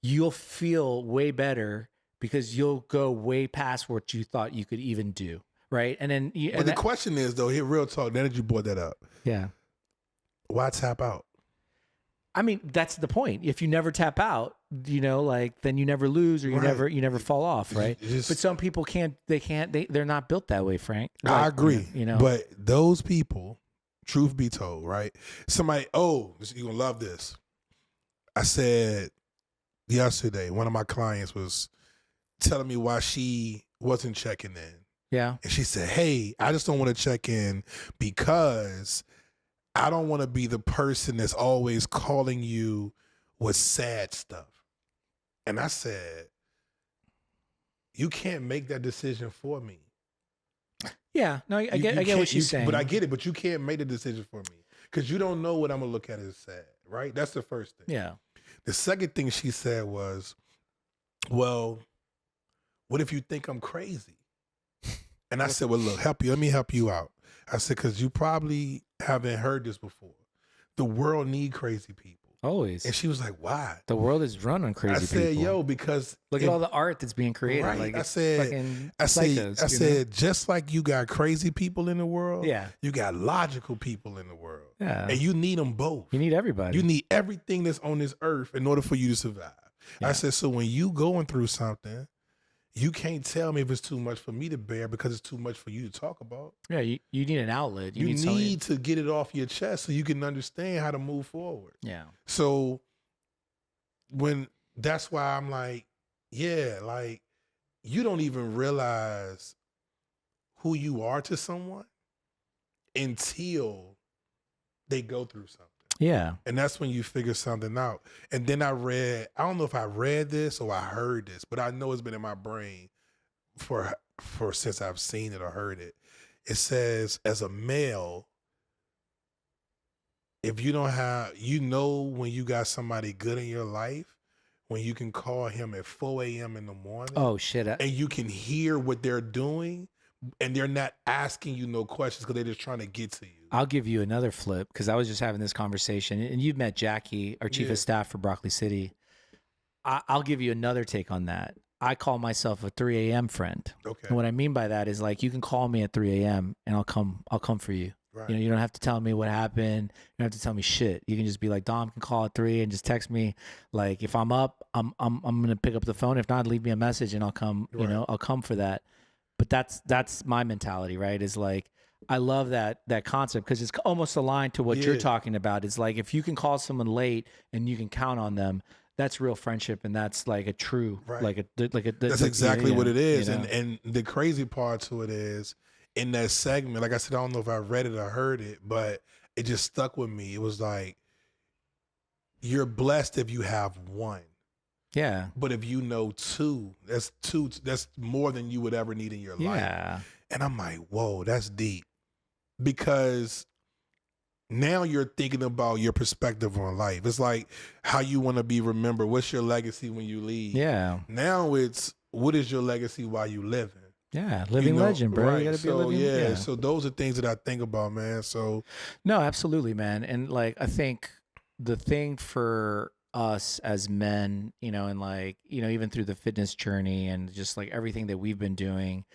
you'll feel way better because you'll go way past what you thought you could even do. Right. And then, but the question is though, here, real talk, now that you brought that up. Yeah. Why tap out? I mean, that's the point. If you never tap out, like then you never lose, or you never fall off, right? But some people they're not built that way, Frank. Like, I agree. You But those people, truth be told, right? Somebody, you're gonna love this. I said yesterday, one of my clients was telling me why she wasn't checking in. Yeah. And she said, hey, I just don't want to check in because I don't want to be the person that's always calling you with sad stuff. And I said, you can't make that decision for me. Yeah. No, I get what she's saying. But I get it, but you can't make the decision for me because you don't know what I'm going to look at as sad, right? That's the first thing. Yeah. The second thing she said was, well, what if you think I'm crazy? And I said, well, look, let me help you out. I said, because you probably haven't heard this before. The world need crazy people. Always. And she was like, why? The world is run on crazy I said, people. yo, because look at all the art that's being created. Right. Like I it's said, fucking I psychos, said, just like you got crazy people in the world, Yeah. you got logical people in the world. Yeah. And you need them both. You need everybody. You need everything that's on this earth in order for you to survive. Yeah. I said, so when you going through something, you can't tell me if it's too much for me to bear because it's too much for you to talk about. Yeah, you need an outlet. You need to get it off your chest so you can understand how to move forward. Yeah. So that's why I'm like, yeah, like you don't even realize who you are to someone until they go through something. Yeah. And that's when you figure something out. And then I don't know if I read this or I heard this, but I know it's been in my brain for since I've seen it or heard it. It says, as a male, if you don't have, when you got somebody good in your life, when you can call him at 4 a.m. in the morning. Oh, shit. And you can hear what they're doing and they're not asking you no questions because they're just trying to get to you. I'll give you another flip because I was just having this conversation, and you've met Jackie, our chief of staff for Broccoli City. I'll give you another take on that. I call myself a 3 a.m. friend. Okay. And what I mean by that is like you can call me at 3 a.m. and I'll come for you. Right. You know, you don't have to tell me what happened. You don't have to tell me shit. You can just be like, Dom can call at 3 and just text me. Like if I'm up, I'm gonna pick up the phone. If not, leave me a message and I'll come. Right. You know, I'll come for that. But that's my mentality, right? Is like I love that concept because it's almost aligned to what you're talking about. It's like if you can call someone late and you can count on them, that's real friendship, and that's like a true, right. That's exactly what it is. You know? And the crazy part to it is in that segment, like I said, I don't know if I read it or heard it, but it just stuck with me. It was like, you're blessed if you have one. Yeah. But if you know two, that's more than you would ever need in your life. Yeah. And I'm like, whoa, that's deep. Because now you're thinking about your perspective on life. It's like how you want to be remembered. What's your legacy when you leave? Yeah. Now it's, what is your legacy while you living? Yeah. Living legend, bro. Right. You gotta be a living. So those are things that I think about, man. So no, absolutely, man. And like, I think the thing for us as men, you know, and like, you know, even through the fitness journey and just like everything that we've been doing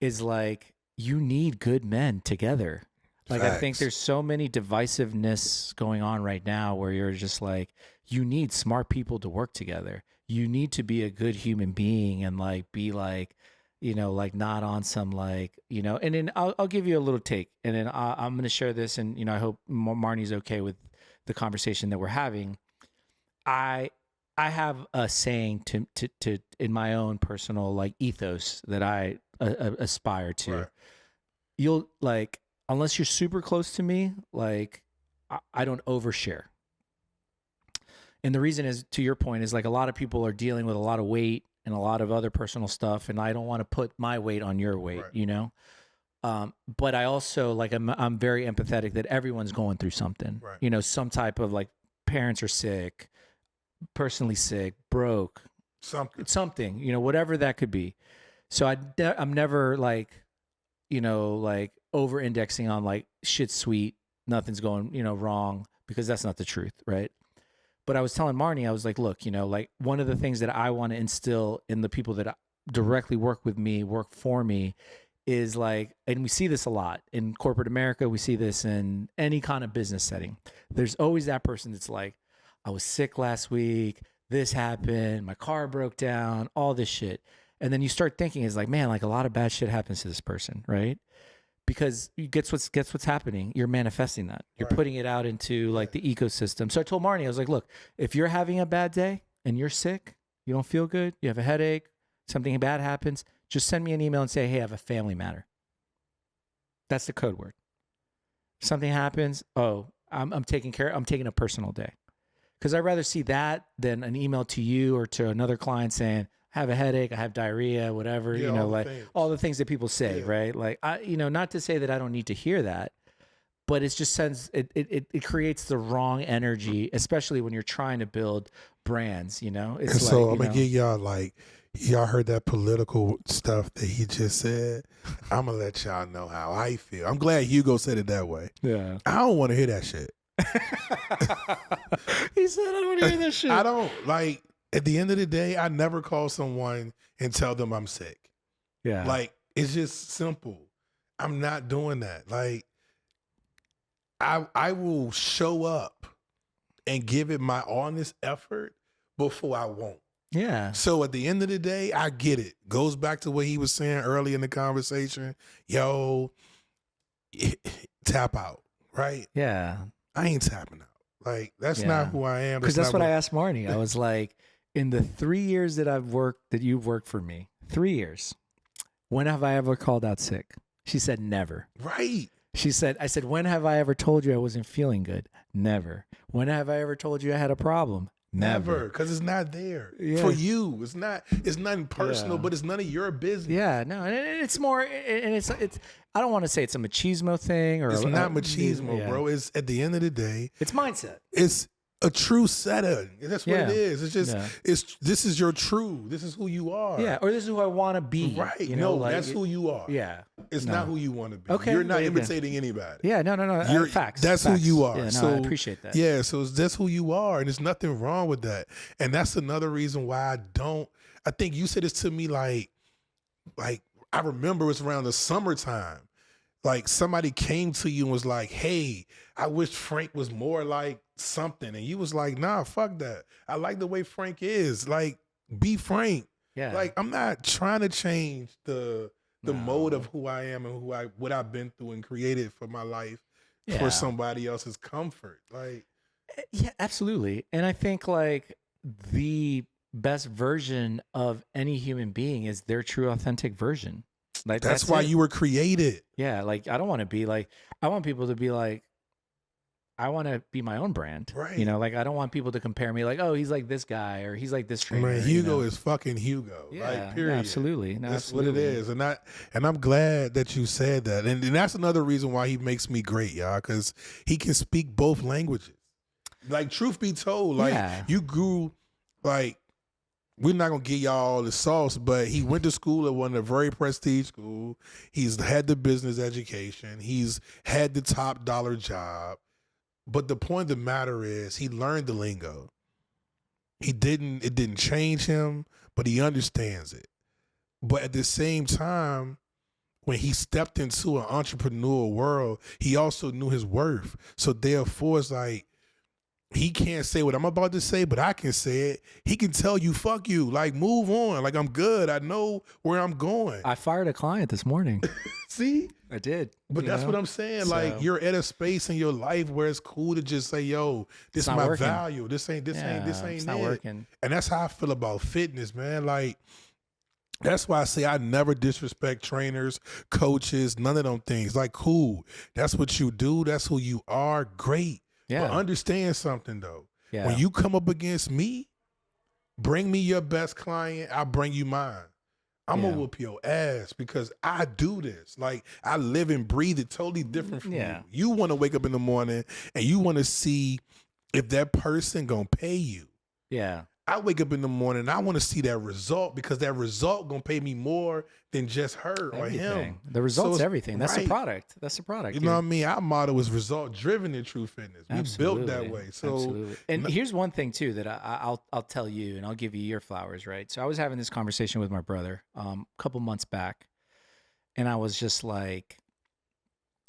is like, you need good men together. Like, facts. I think there's so many divisiveness going on right now where you're just like, you need smart people to work together. You need to be a good human being and like, be like, you know, like not on some like, you know, and then I'll give you a little take and then I'm going to share this. And, you know, I hope Marnie's okay with the conversation that we're having. I have a saying to in my own personal like ethos that I aspire to. Right. You'll like, unless you're super close to me, like I don't overshare. And the reason is, to your point, is like a lot of people are dealing with a lot of weight and a lot of other personal stuff, and I don't want to put my weight on your weight, right. you know. But I also like I'm very empathetic that everyone's going through something, right. you know, some type of like parents are sick, personally sick, broke, something, you know, whatever that could be. So I'm never like, you know, like over indexing on like shit's sweet, nothing's going, you know, wrong, because that's not the truth, right? But I was telling Marnie, I was like, look, you know, like one of the things that I want to instill in the people that directly work with me, work for me, is like, and we see this a lot in corporate America, we see this in any kind of business setting. There's always that person that's like, I was sick last week, this happened, my car broke down, all this shit. And then you start thinking, is like, man, like a lot of bad shit happens to this person, right? Because you guess what's happening. You're manifesting that. You're right. putting it out into like the ecosystem. So I told Marnie, I was like, look, if you're having a bad day and you're sick, you don't feel good, you have a headache, something bad happens, just send me an email and say, hey, I have a family matter. That's the code word. If something happens, I'm taking a personal day. Because I'd rather see that than an email to you or to another client saying, I have a headache, I have diarrhea, whatever, you know, like all the things that people say, right? Like, you know, not to say that I don't need to hear that, but it just sends, it creates the wrong energy, especially when you're trying to build brands, you know? It's and so like, I'm going to give y'all like, y'all heard that political stuff that he just said. I'm going to let y'all know how I feel. I'm glad Hugo said it that way. Yeah. I don't want to hear that shit. He said, I don't want to hear this shit. I don't like. At the end of the day, I never call someone and tell them I'm sick. Yeah. Like, it's just simple. I'm not doing that. Like, I will show up and give it my honest effort before I won't. Yeah. So at the end of the day, I get it. Goes back to what he was saying early in the conversation. Yo, tap out, right? Yeah. I ain't tapping out. Like, that's Yeah. not who I am. Because that's not what I asked Marnie. I was like, in the 3 years that you've worked for me, 3 years, when have I ever called out sick? She said, never. Right. I said, when have I ever told you I wasn't feeling good? Never. When have I ever told you I had a problem? Never, because it's not there for you. It's nothing personal, but it's none of your business. Yeah, no, and it's more, and it's. I don't want to say it's a machismo thing, or it's not machismo, bro. It's at the end of the day, it's mindset. It's a true setting. That's what it is. It's just this is your true. This is who you are. Yeah, or this is who I want to be. Right. You know, that's who you are. Yeah. It's not who you want to be. Okay. You're not imitating anybody. Yeah, no. Facts. That's facts. who you are. Yeah, no, so I appreciate that. Yeah, so that's who you are, and there's nothing wrong with that. And that's another reason why I think you said this to me like I remember it was around the summertime. Like somebody came to you and was like, hey, I wish Frank was more like something. And you was like, nah, fuck that. I like the way Frank is. Like, be Frank. Yeah. Like, I'm not trying to change the mode of who I am and what I've been through and created for my life for somebody else's comfort. Like, yeah, absolutely. And I think like the best version of any human being is their true authentic version. Like that's why you were created. Yeah, like I don't want to be like, I want people to be like, I want to be my own brand. Right. You know, like I don't want people to compare me like, oh, he's like this guy or he's like this trainer. Man, Hugo is fucking Hugo. Yeah, like, period. Absolutely. No, that's absolutely. what it is. And I'm glad that you said that. And that's another reason why he makes me great, y'all, because he can speak both languages. Like, truth be told, like you grew like, we're not gonna give y'all all the sauce, but he went to school at one of the very prestige school. He's had the business education. He's had the top dollar job. But the point of the matter is, he learned the lingo. It didn't change him, but he understands it. But at the same time, when he stepped into an entrepreneurial world, he also knew his worth. So therefore, it's like, he can't say what I'm about to say, but I can say it. He can tell you, fuck you, like, move on. Like, I'm good. I know where I'm going. I fired a client this morning. See? I did. But that's what I'm saying. Like, you're at a space in your life where it's cool to just say, yo, this is my value. This ain't it's not working. And that's how I feel about fitness, man. Like, that's why I say I never disrespect trainers, coaches, none of them things. Like, cool. That's what you do. That's who you are. Great. Yeah. But understand something, though. Yeah. When you come up against me, bring me your best client, I'll bring you mine. I'm going to whoop your ass because I do this. Like, I live and breathe it totally different from you. You want to wake up in the morning and you want to see if that person going to pay you. Yeah. I wake up in the morning and I want to see that result because that result going to pay me more than just her or him. The result's everything. That's the product. That's the product. You know what I mean? Our motto is result driven in Treau Fitness. We built that way. So absolutely. And here's one thing too that I'll tell you, and I'll give you your flowers, right? So I was having this conversation with my brother a couple months back, and I was just like,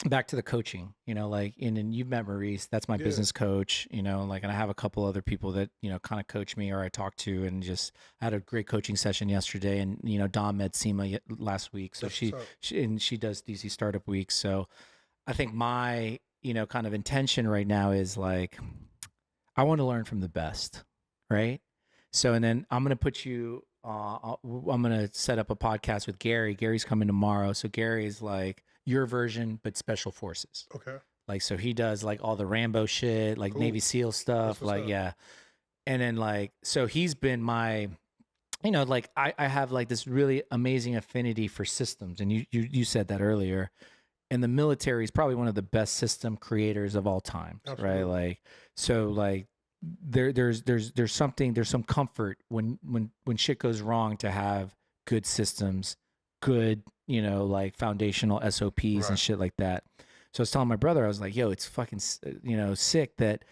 back to the coaching, you know, like, and you've met Maurice, that's my business coach, you know, like, and I have a couple other people that, you know, kind of coach me or I talk to, and just I had a great coaching session yesterday, and, you know, Dom met Seema last week. So she does DC Startup Week. So I think my, you know, kind of intention right now is like, I want to learn from the best. Right. So, and then I'm going to put you, I'm going to set up a podcast with Gary. Gary's coming tomorrow. So Gary is like your version, but special forces. Okay. Like, so he does like all the Rambo shit, like Navy SEAL stuff. Like, yeah. And then like, so he's been my, you know, like I have like this really amazing affinity for systems. And you said that earlier. And the military is probably one of the best system creators of all time. Right. Like, so like there's some comfort when shit goes wrong to have good systems, good, you know, like foundational SOPs and shit like that. So I was telling my brother, I was like, yo, it's fucking, sick that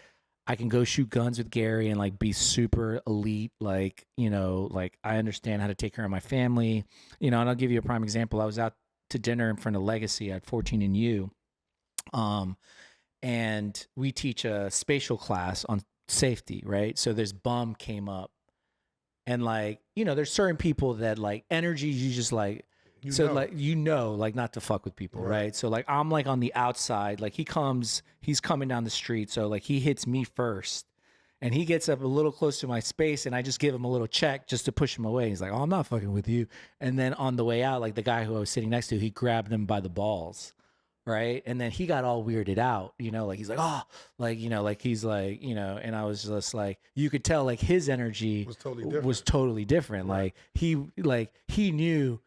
I can go shoot guns with Gary and like be super elite. Like, like I understand how to take care of my family, and I'll give you a prime example. I was out to dinner in front of Legacy at 14 and U. And we teach a spatial class on safety, right? So this bum came up and like, there's certain people that like energy, you just like, like, like not to fuck with people, right? So like, I'm like on the outside, like he's coming down the street. So like he hits me first and he gets up a little close to my space and I just give him a little check just to push him away. He's like, oh, I'm not fucking with you. And then on the way out, like the guy who I was sitting next to, he grabbed him by the balls. Right. And then he got all weirded out, like he's like, oh, like, like he's like, and I was just like, you could tell like his energy was totally different. Right. Like he knew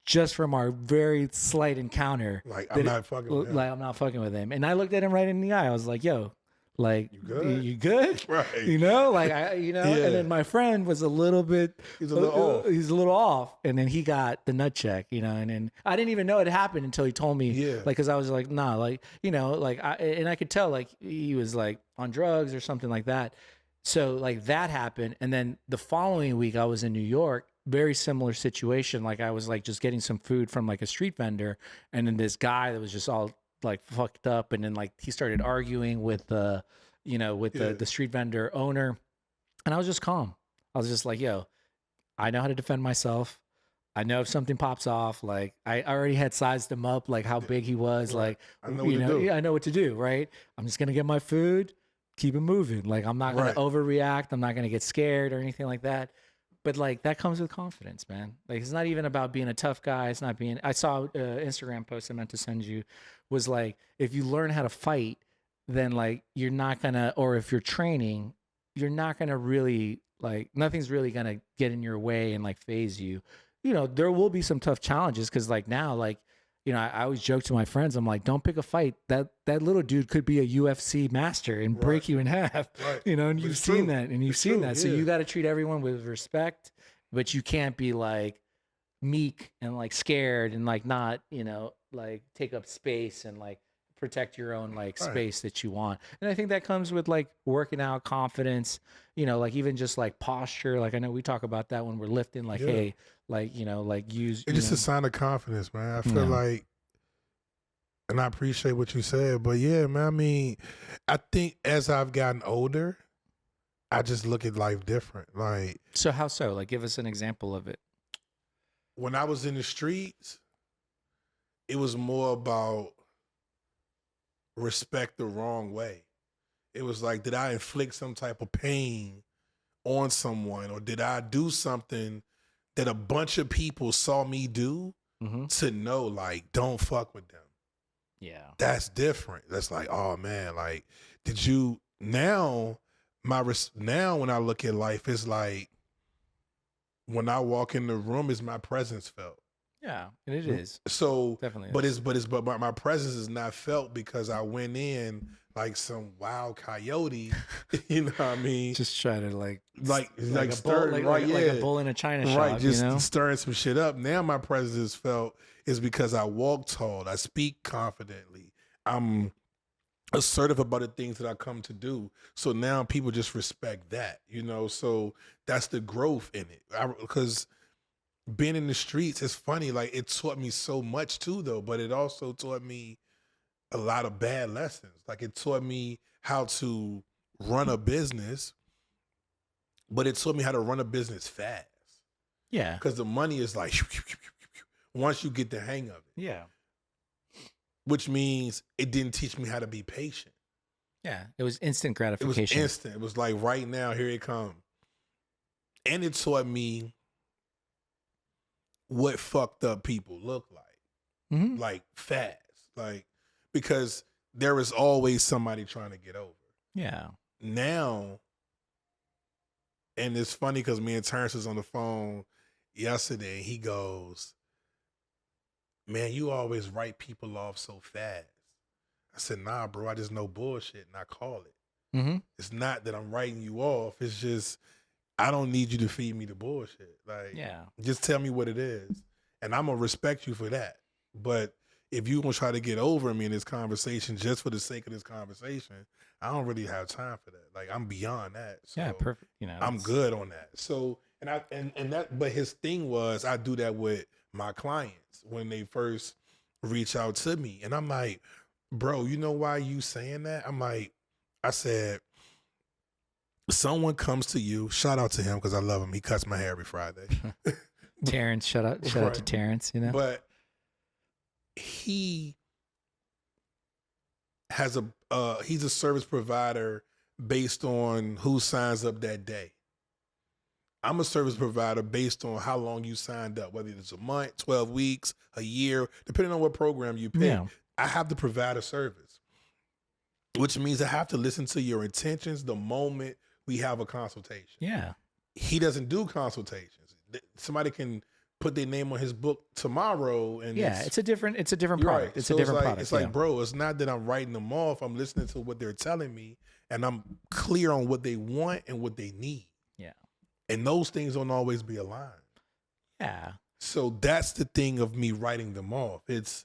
just from our very slight encounter. Like, I'm not fucking with him. Like, I'm not fucking with him. And I looked at him right in the eye. I was like, yo, like, you good? Right. Like, and then my friend was a little bit, he's a little off. And then he got the nut check, and then I didn't even know it happened until he told me, like, cause I was like, nah, like, like, and I could tell like he was like on drugs or something like that. So like that happened. And then the following week I was in New York, very similar situation. Like I was like just getting some food from like a street vendor. And then this guy that was just all like fucked up, and then like he started arguing with the the street vendor owner, and I was just calm. I was just like, yo, I know how to defend myself. I know if something pops off, like I already had sized him up, like how big he was. Like I know what to do. I know what to do, right? I'm just gonna get my food, keep it moving. Like I'm not gonna overreact, I'm not gonna get scared or anything like that. But like that comes with confidence, man. Like it's not even about being a tough guy. It's not being. I saw an Instagram post I meant to send you, was like if you learn how to fight, then like you're not gonna, or if you're training, you're not gonna really like nothing's really gonna get in your way and like phase you. There will be some tough challenges because like now like I always joke to my friends, I'm like, don't pick a fight. That little dude could be a UFC master and break you in half. Right. And you've seen that, and you've seen that. So you got to treat everyone with respect, but you can't be like meek and like scared and like not, like take up space and like protect your own like space that you want. And I think that comes with like working out, confidence, like even just like posture. Like I know we talk about that when we're lifting, like, hey, like, like use. It's just a sign of confidence, man. I feel like, and I appreciate what you said, but yeah, man, I mean, I think as I've gotten older, I just look at life different. Like, so how so? Like, give us an example of it. When I was in the streets, it was more about respect the wrong way. It was like, did I inflict some type of pain on someone, or did I do something that a bunch of people saw me do to know, like, don't fuck with them? Yeah. That's different. That's like, oh man, like, did you, now when I look at life, it's like, when I walk in the room, is my presence felt? Yeah, and it is. So definitely, but my presence is not felt because I went in like some wild coyote. You know what I mean? Just try to like stirring, like a bull in a china shop, right? Just stirring some shit up. Now my presence is felt is because I walk tall, I speak confidently, I'm assertive about the things that I come to do. So now people just respect that, So that's the growth in it, because being in the streets is funny. Like, it taught me so much too, though, but it also taught me a lot of bad lessons. Like, it taught me how to run a business, but it taught me how to run a business fast. Yeah. Because the money is like, once you get the hang of it. Yeah. Which means it didn't teach me how to be patient. Yeah. It was instant gratification. It was instant. It was like, right now, here it comes. And it taught me what fucked up people look like, like fast, like, because there is always somebody trying to get over. Yeah. Now, and it's funny because me and Terrence was on the phone yesterday, and he goes, man, you always write people off so fast. I said, nah, bro, I just know bullshit and I call it. It's not that I'm writing you off. It's just, I don't need you to feed me the bullshit. Like, just tell me what it is, and I'm gonna respect you for that. But if you gonna try to get over me in this conversation just for the sake of this conversation, I don't really have time for that. Like I'm beyond that. So Yeah, perfect. You know, I'm good on that. So and that, but his thing was I do that with my clients when they first reach out to me, and I'm like, bro, you know why you saying that? I'm like, I said, someone comes to you. Shout out to him because I love him. He cuts my hair every Friday. Terrence, shout out to Terrence. You know, But he has he's a service provider based on who signs up that day. I'm a service provider based on how long you signed up, whether it's a month, 12 weeks, a year, depending on what program you pick. Yeah. I have to provide a service, which means I have to listen to your intentions the moment we have a consultation. Yeah. He doesn't do consultations. Somebody can put their name on his book tomorrow, and Yeah, it's a different product. right. It's So a different like, product. It's like, bro, it's not that I'm writing them off. I'm listening to what they're telling me, and I'm clear on what they want and what they need. Yeah. And those things don't always be aligned. Yeah. So that's the thing of me writing them off. It's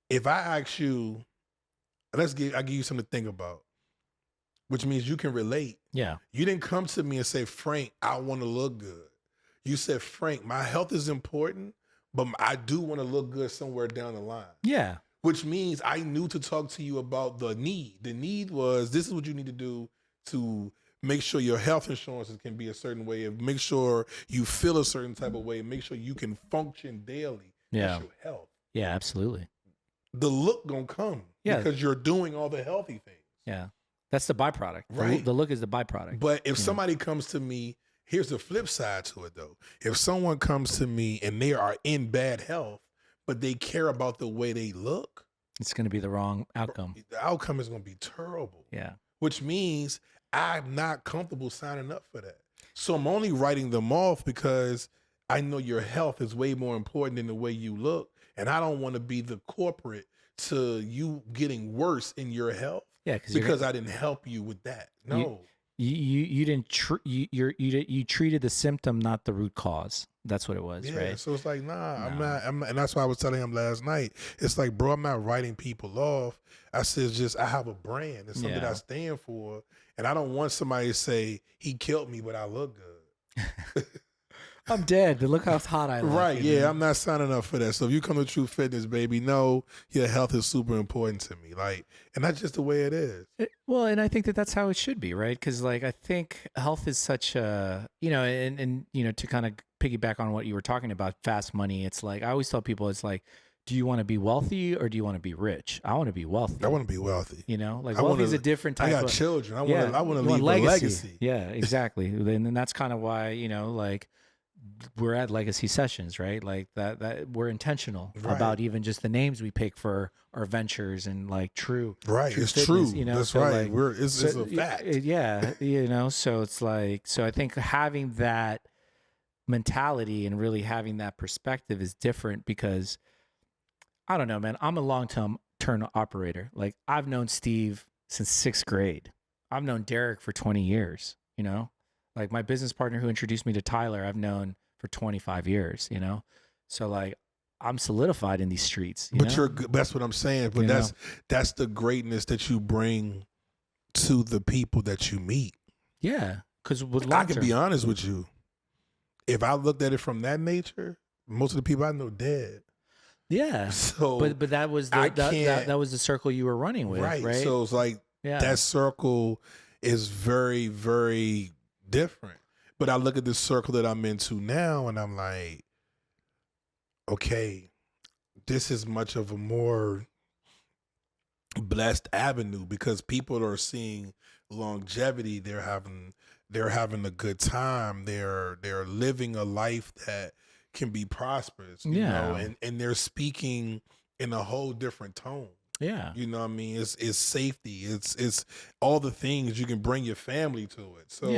if I ask you, I give you something to think about, which means you can relate. Yeah. You didn't come to me and say, Frank, I want to look good. You said, Frank, my health is important, but I do want to look good somewhere down the line. Yeah. Which means I knew to talk to you about the need. The need was, this is what you need to do to make sure your health insurances can be a certain way, and make sure you feel a certain type of way, and make sure you can function daily. Yeah. That's your health. Yeah, absolutely. The look gonna come because you're doing all the healthy things. Yeah. That's the byproduct. Right. The look is the byproduct. But if somebody comes to me, here's the flip side to it though. If someone comes to me and they are in bad health, but they care about the way they look, it's going to be the wrong outcome. The outcome is going to be terrible. Yeah. Which means I'm not comfortable signing up for that. So I'm only writing them off because I know your health is way more important than the way you look. And I don't want to be the corporate to you getting worse in your health. Yeah, because I didn't help you with that. No. You didn't you treated the symptom, not the root cause. That's what it was, right? So it's like, I'm not, and that's why I was telling him last night. It's like, bro, I'm not writing people off. I said, I have a brand. It's something that I stand for. And I don't want somebody to say, he killed me, but I look good. I'm dead, but look how hot I look. Right, yeah, I'm not signing up for that. So if you come to Treau Fitness, baby, know your health is super important to me. Like, and that's just the way it is. Well, and I think that's how it should be, right? Because like, I think health is such a, and to kind of piggyback on what you were talking about, fast money. It's like, I always tell people, it's like, do you want to be wealthy or do you want to be rich? I want to be wealthy. I want to be wealthy. Like wealthy is a different type. I got children. I want to leave a legacy. Yeah, exactly. And that's kind of why, like, we're at legacy sessions, right? Like that we're intentional about even just the names we pick for our ventures and like Treau. Right. Treau It's Fitness, true. That's so right. Like, it's a fact. Yeah. So it's like, so I think having that mentality and really having that perspective is different because I don't know, man, I'm a long-term operator. Like I've known Steve since 6th grade. I've known Derek for 20 years, like my business partner who introduced me to Tyler, I've known for 25 years, So like I'm solidified in these streets. That's what I'm saying. But that's the greatness that you bring to the people that you meet. Yeah. Because I can be honest with you. If I looked at it from that nature, most of the people I know dead. Yeah. So but that was that was the circle you were running with. Right. So it's like that circle is very, very different. But I look at this circle that I'm into now and I'm like, okay, this is much of a more blessed avenue because people are seeing longevity. They're having a good time. They're living a life that can be prosperous, you know, and they're speaking in a whole different tone. Yeah. You know what I mean? It's safety. It's all the things you can bring your family to it. So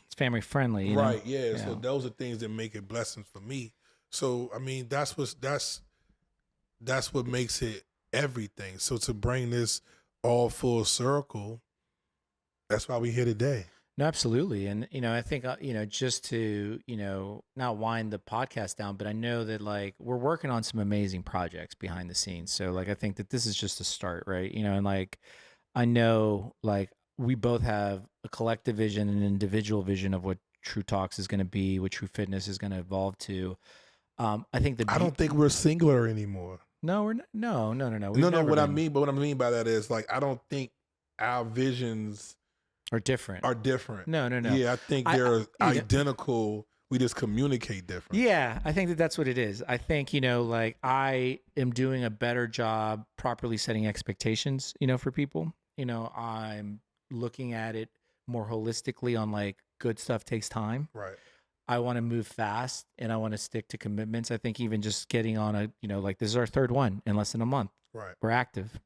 it's family friendly. You right. know? Yeah. So those are things that make it blessings for me. So, I mean, that's what makes it everything. So to bring this all full circle, that's why we're here today. No, absolutely. And, I think, just to, not wind the podcast down, but I know that like we're working on some amazing projects behind the scenes. So like, I think that this is just a start, right? And like, I know like we both have a collective vision and an individual vision of what Treau Talks is going to be, what Treau Fitness is going to evolve to. I think I don't think we're singular anymore. no, we're not, no. No, no. What I mean by that is like I don't think our visions are different. No. Yeah, I think they're identical. We just communicate different. Yeah, I think that that's what it is. I think, like I am doing a better job properly setting expectations, for people. I'm looking at it more holistically on like good stuff takes time. Right. I want to move fast and I want to stick to commitments. I think even just getting on a, like this is our third one in less than a month. Right. We're active,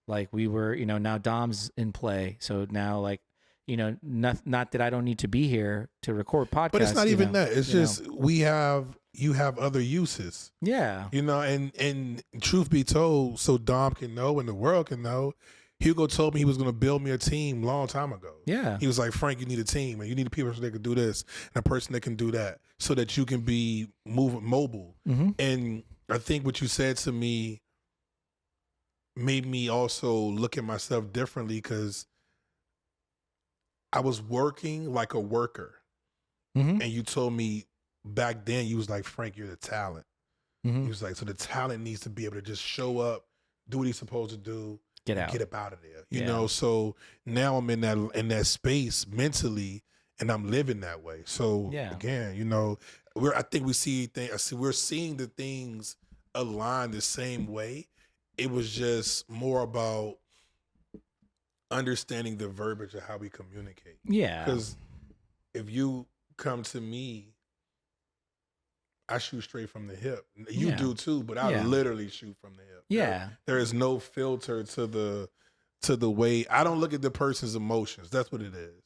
like we were, now Dom's in play. So now like, not that I don't need to be here to record podcasts. But it's not even that. It's just you have other uses. Yeah. And truth be told, so Dom can know and the world can know, Hugo told me he was going to build me a team a long time ago. Yeah. He was like, Frank, you need a team and you need people that can do this and a person that can do that so that you can be mobile. Mm-hmm. And I think what you said to me made me also look at myself differently because I was working like a worker. Mm-hmm. And you told me back then, you was like, Frank, you're the talent. Mm-hmm. He was like, so the talent needs to be able to just show up, do what he's supposed to do, get up out of there. You know, so now I'm in that space mentally and I'm living that way. So again, I think we're seeing the things align the same way. It was just more about understanding the verbiage of how we communicate. Yeah. Because if you come to me, I shoot straight from the hip. You do too, but I literally shoot from the hip. Yeah. There is no filter to the way. I don't look at the person's emotions. That's what it is.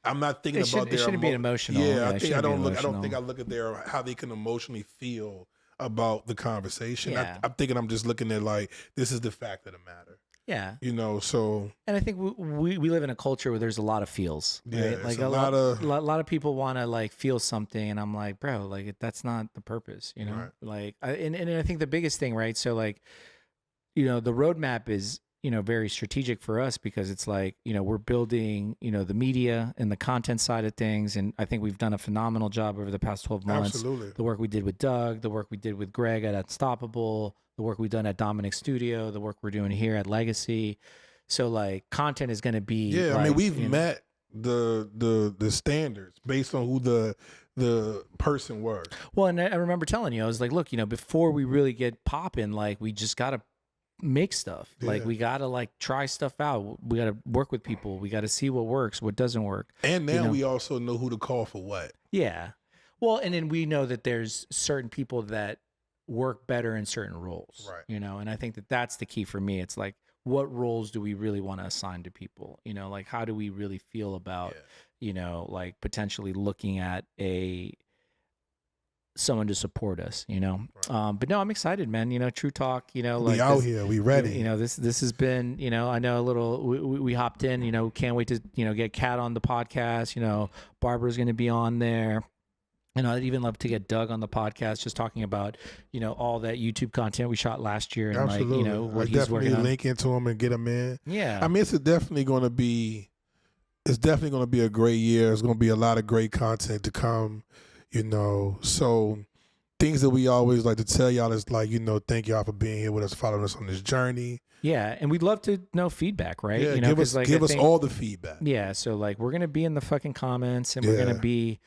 I'm not thinking about their. It shouldn't be emotional. Yeah, I don't think I look at how they can emotionally feel about the conversation. Yeah. I'm thinking I'm just looking at like this is the fact of the matter. Yeah. So. And I think we live in a culture where there's a lot of feels. Right? Yeah. Like a lot of people want to like feel something, and I'm like, bro, like that's not the purpose. Right. Like, and I think the biggest thing, right? So like, the roadmap is very strategic for us because it's like we're building the media and the content side of things, and I think we've done a phenomenal job over the past 12 months. Absolutely. The work we did with Doug, the work we did with Greg at Unstoppable, the work we've done at Dominic's studio, the work we're doing here at Legacy. So like content is going to be I mean we've met the standards based on who the person were. Well, and I remember telling you, I was like, look, before we really get popping, like we just got to make stuff. Like we got to like try stuff out. We got to work with people. We got to see what works, what doesn't work. And now we also know who to call for what. Yeah. Well, and then we know that there's certain people that work better in certain roles, right? And I think that that's the key for me. It's like, what roles do we really want to assign to people? Like how do we really feel about, like potentially looking at someone to support us, right. But no, I'm excited, man. Treau Talk, like we out here, we ready. This has been, I know a little. We hopped in, can't wait to get Kat on the podcast. Barbara's going to be on there. I'd even love to get Doug on the podcast, just talking about, all that YouTube content we shot last year and Absolutely. like, what he's working on. Link into him and get him in. Yeah. I mean, it's definitely going to be a great year. It's going to be a lot of great content to come, So things that we always like to tell y'all is like, thank y'all for being here with us, following us on this journey. Yeah. And we'd love to know feedback, right? Yeah, give us all the feedback. Yeah. So like, we're going to be in the fucking comments and we're going to be,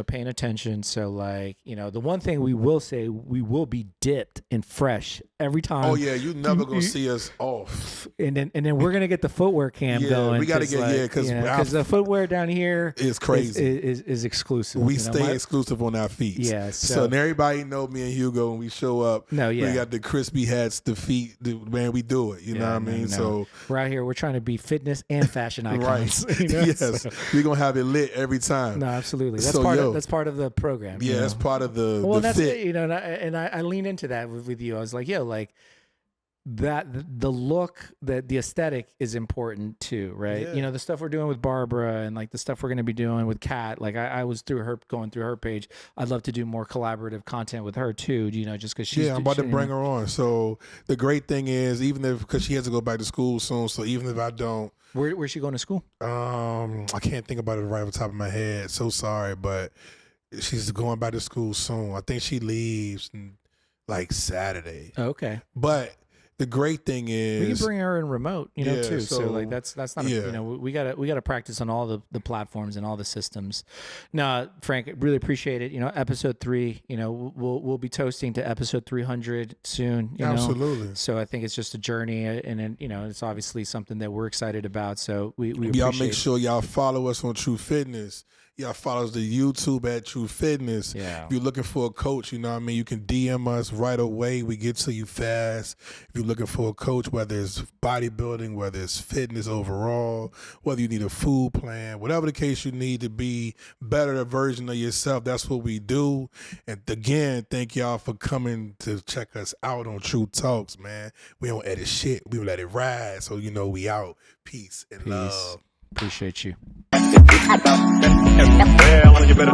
paying attention. So like, the one thing we will say, we will be dipped and fresh every time. Oh yeah, you never gonna see us off. And then we're gonna get the footwear cam going. We gotta get because the footwear down here is crazy. Is exclusive. We stay exclusive on our feet. Yeah. So everybody know me and Hugo when we show up. No, yeah. We got the crispy hats, the feet. Man, we do it. You know what I mean? No. So we're out here. We're trying to be fitness and fashion icons. Right. Yes. We're gonna have it lit every time. No, absolutely. That's part of the program. Yeah, that's part of the that's fit. it, and I lean into that with you. I was like, yo, like that the look, that the aesthetic is important too, right? Yeah. You know, the stuff we're doing with Barbara and like the stuff we're going to be doing with Kat. Like I was going through her page. I'd love to do more collaborative content with her too. You know, just because she's I'm about to bring her on. So the great thing is, even if, because she has to go back to school soon, so even if I don't, where's she going to school? I can't think about it right off the top of my head. So sorry, but she's going back to school soon. I think she leaves like Saturday. Oh, okay. But the great thing is, we can bring her in remote, you know, Yeah, too. So, so, like that's not yeah. you know, we gotta practice on all the platforms and all the systems. No, Frank, really appreciate it. You know, episode 3. You know, we'll be toasting to episode 300 soon. You know? Absolutely. So I think it's just a journey, and you know, it's obviously something that we're excited about. So we y'all appreciate make sure y'all follow us on Treau Fitness. Y'all follow us the YouTube at Treau Fitness. Yeah. If you're looking for a coach, you know what I mean, you can DM us right away. We get to you fast. If you're looking for a coach, whether it's bodybuilding, whether it's fitness overall, whether you need a food plan, whatever the case you need to be better version of yourself, that's what we do. And again, thank y'all for coming to check us out on Treau Talks, man. We don't edit shit. We let it ride. So, you know, we out. Peace and love. Appreciate you. Yeah, I wanna get better.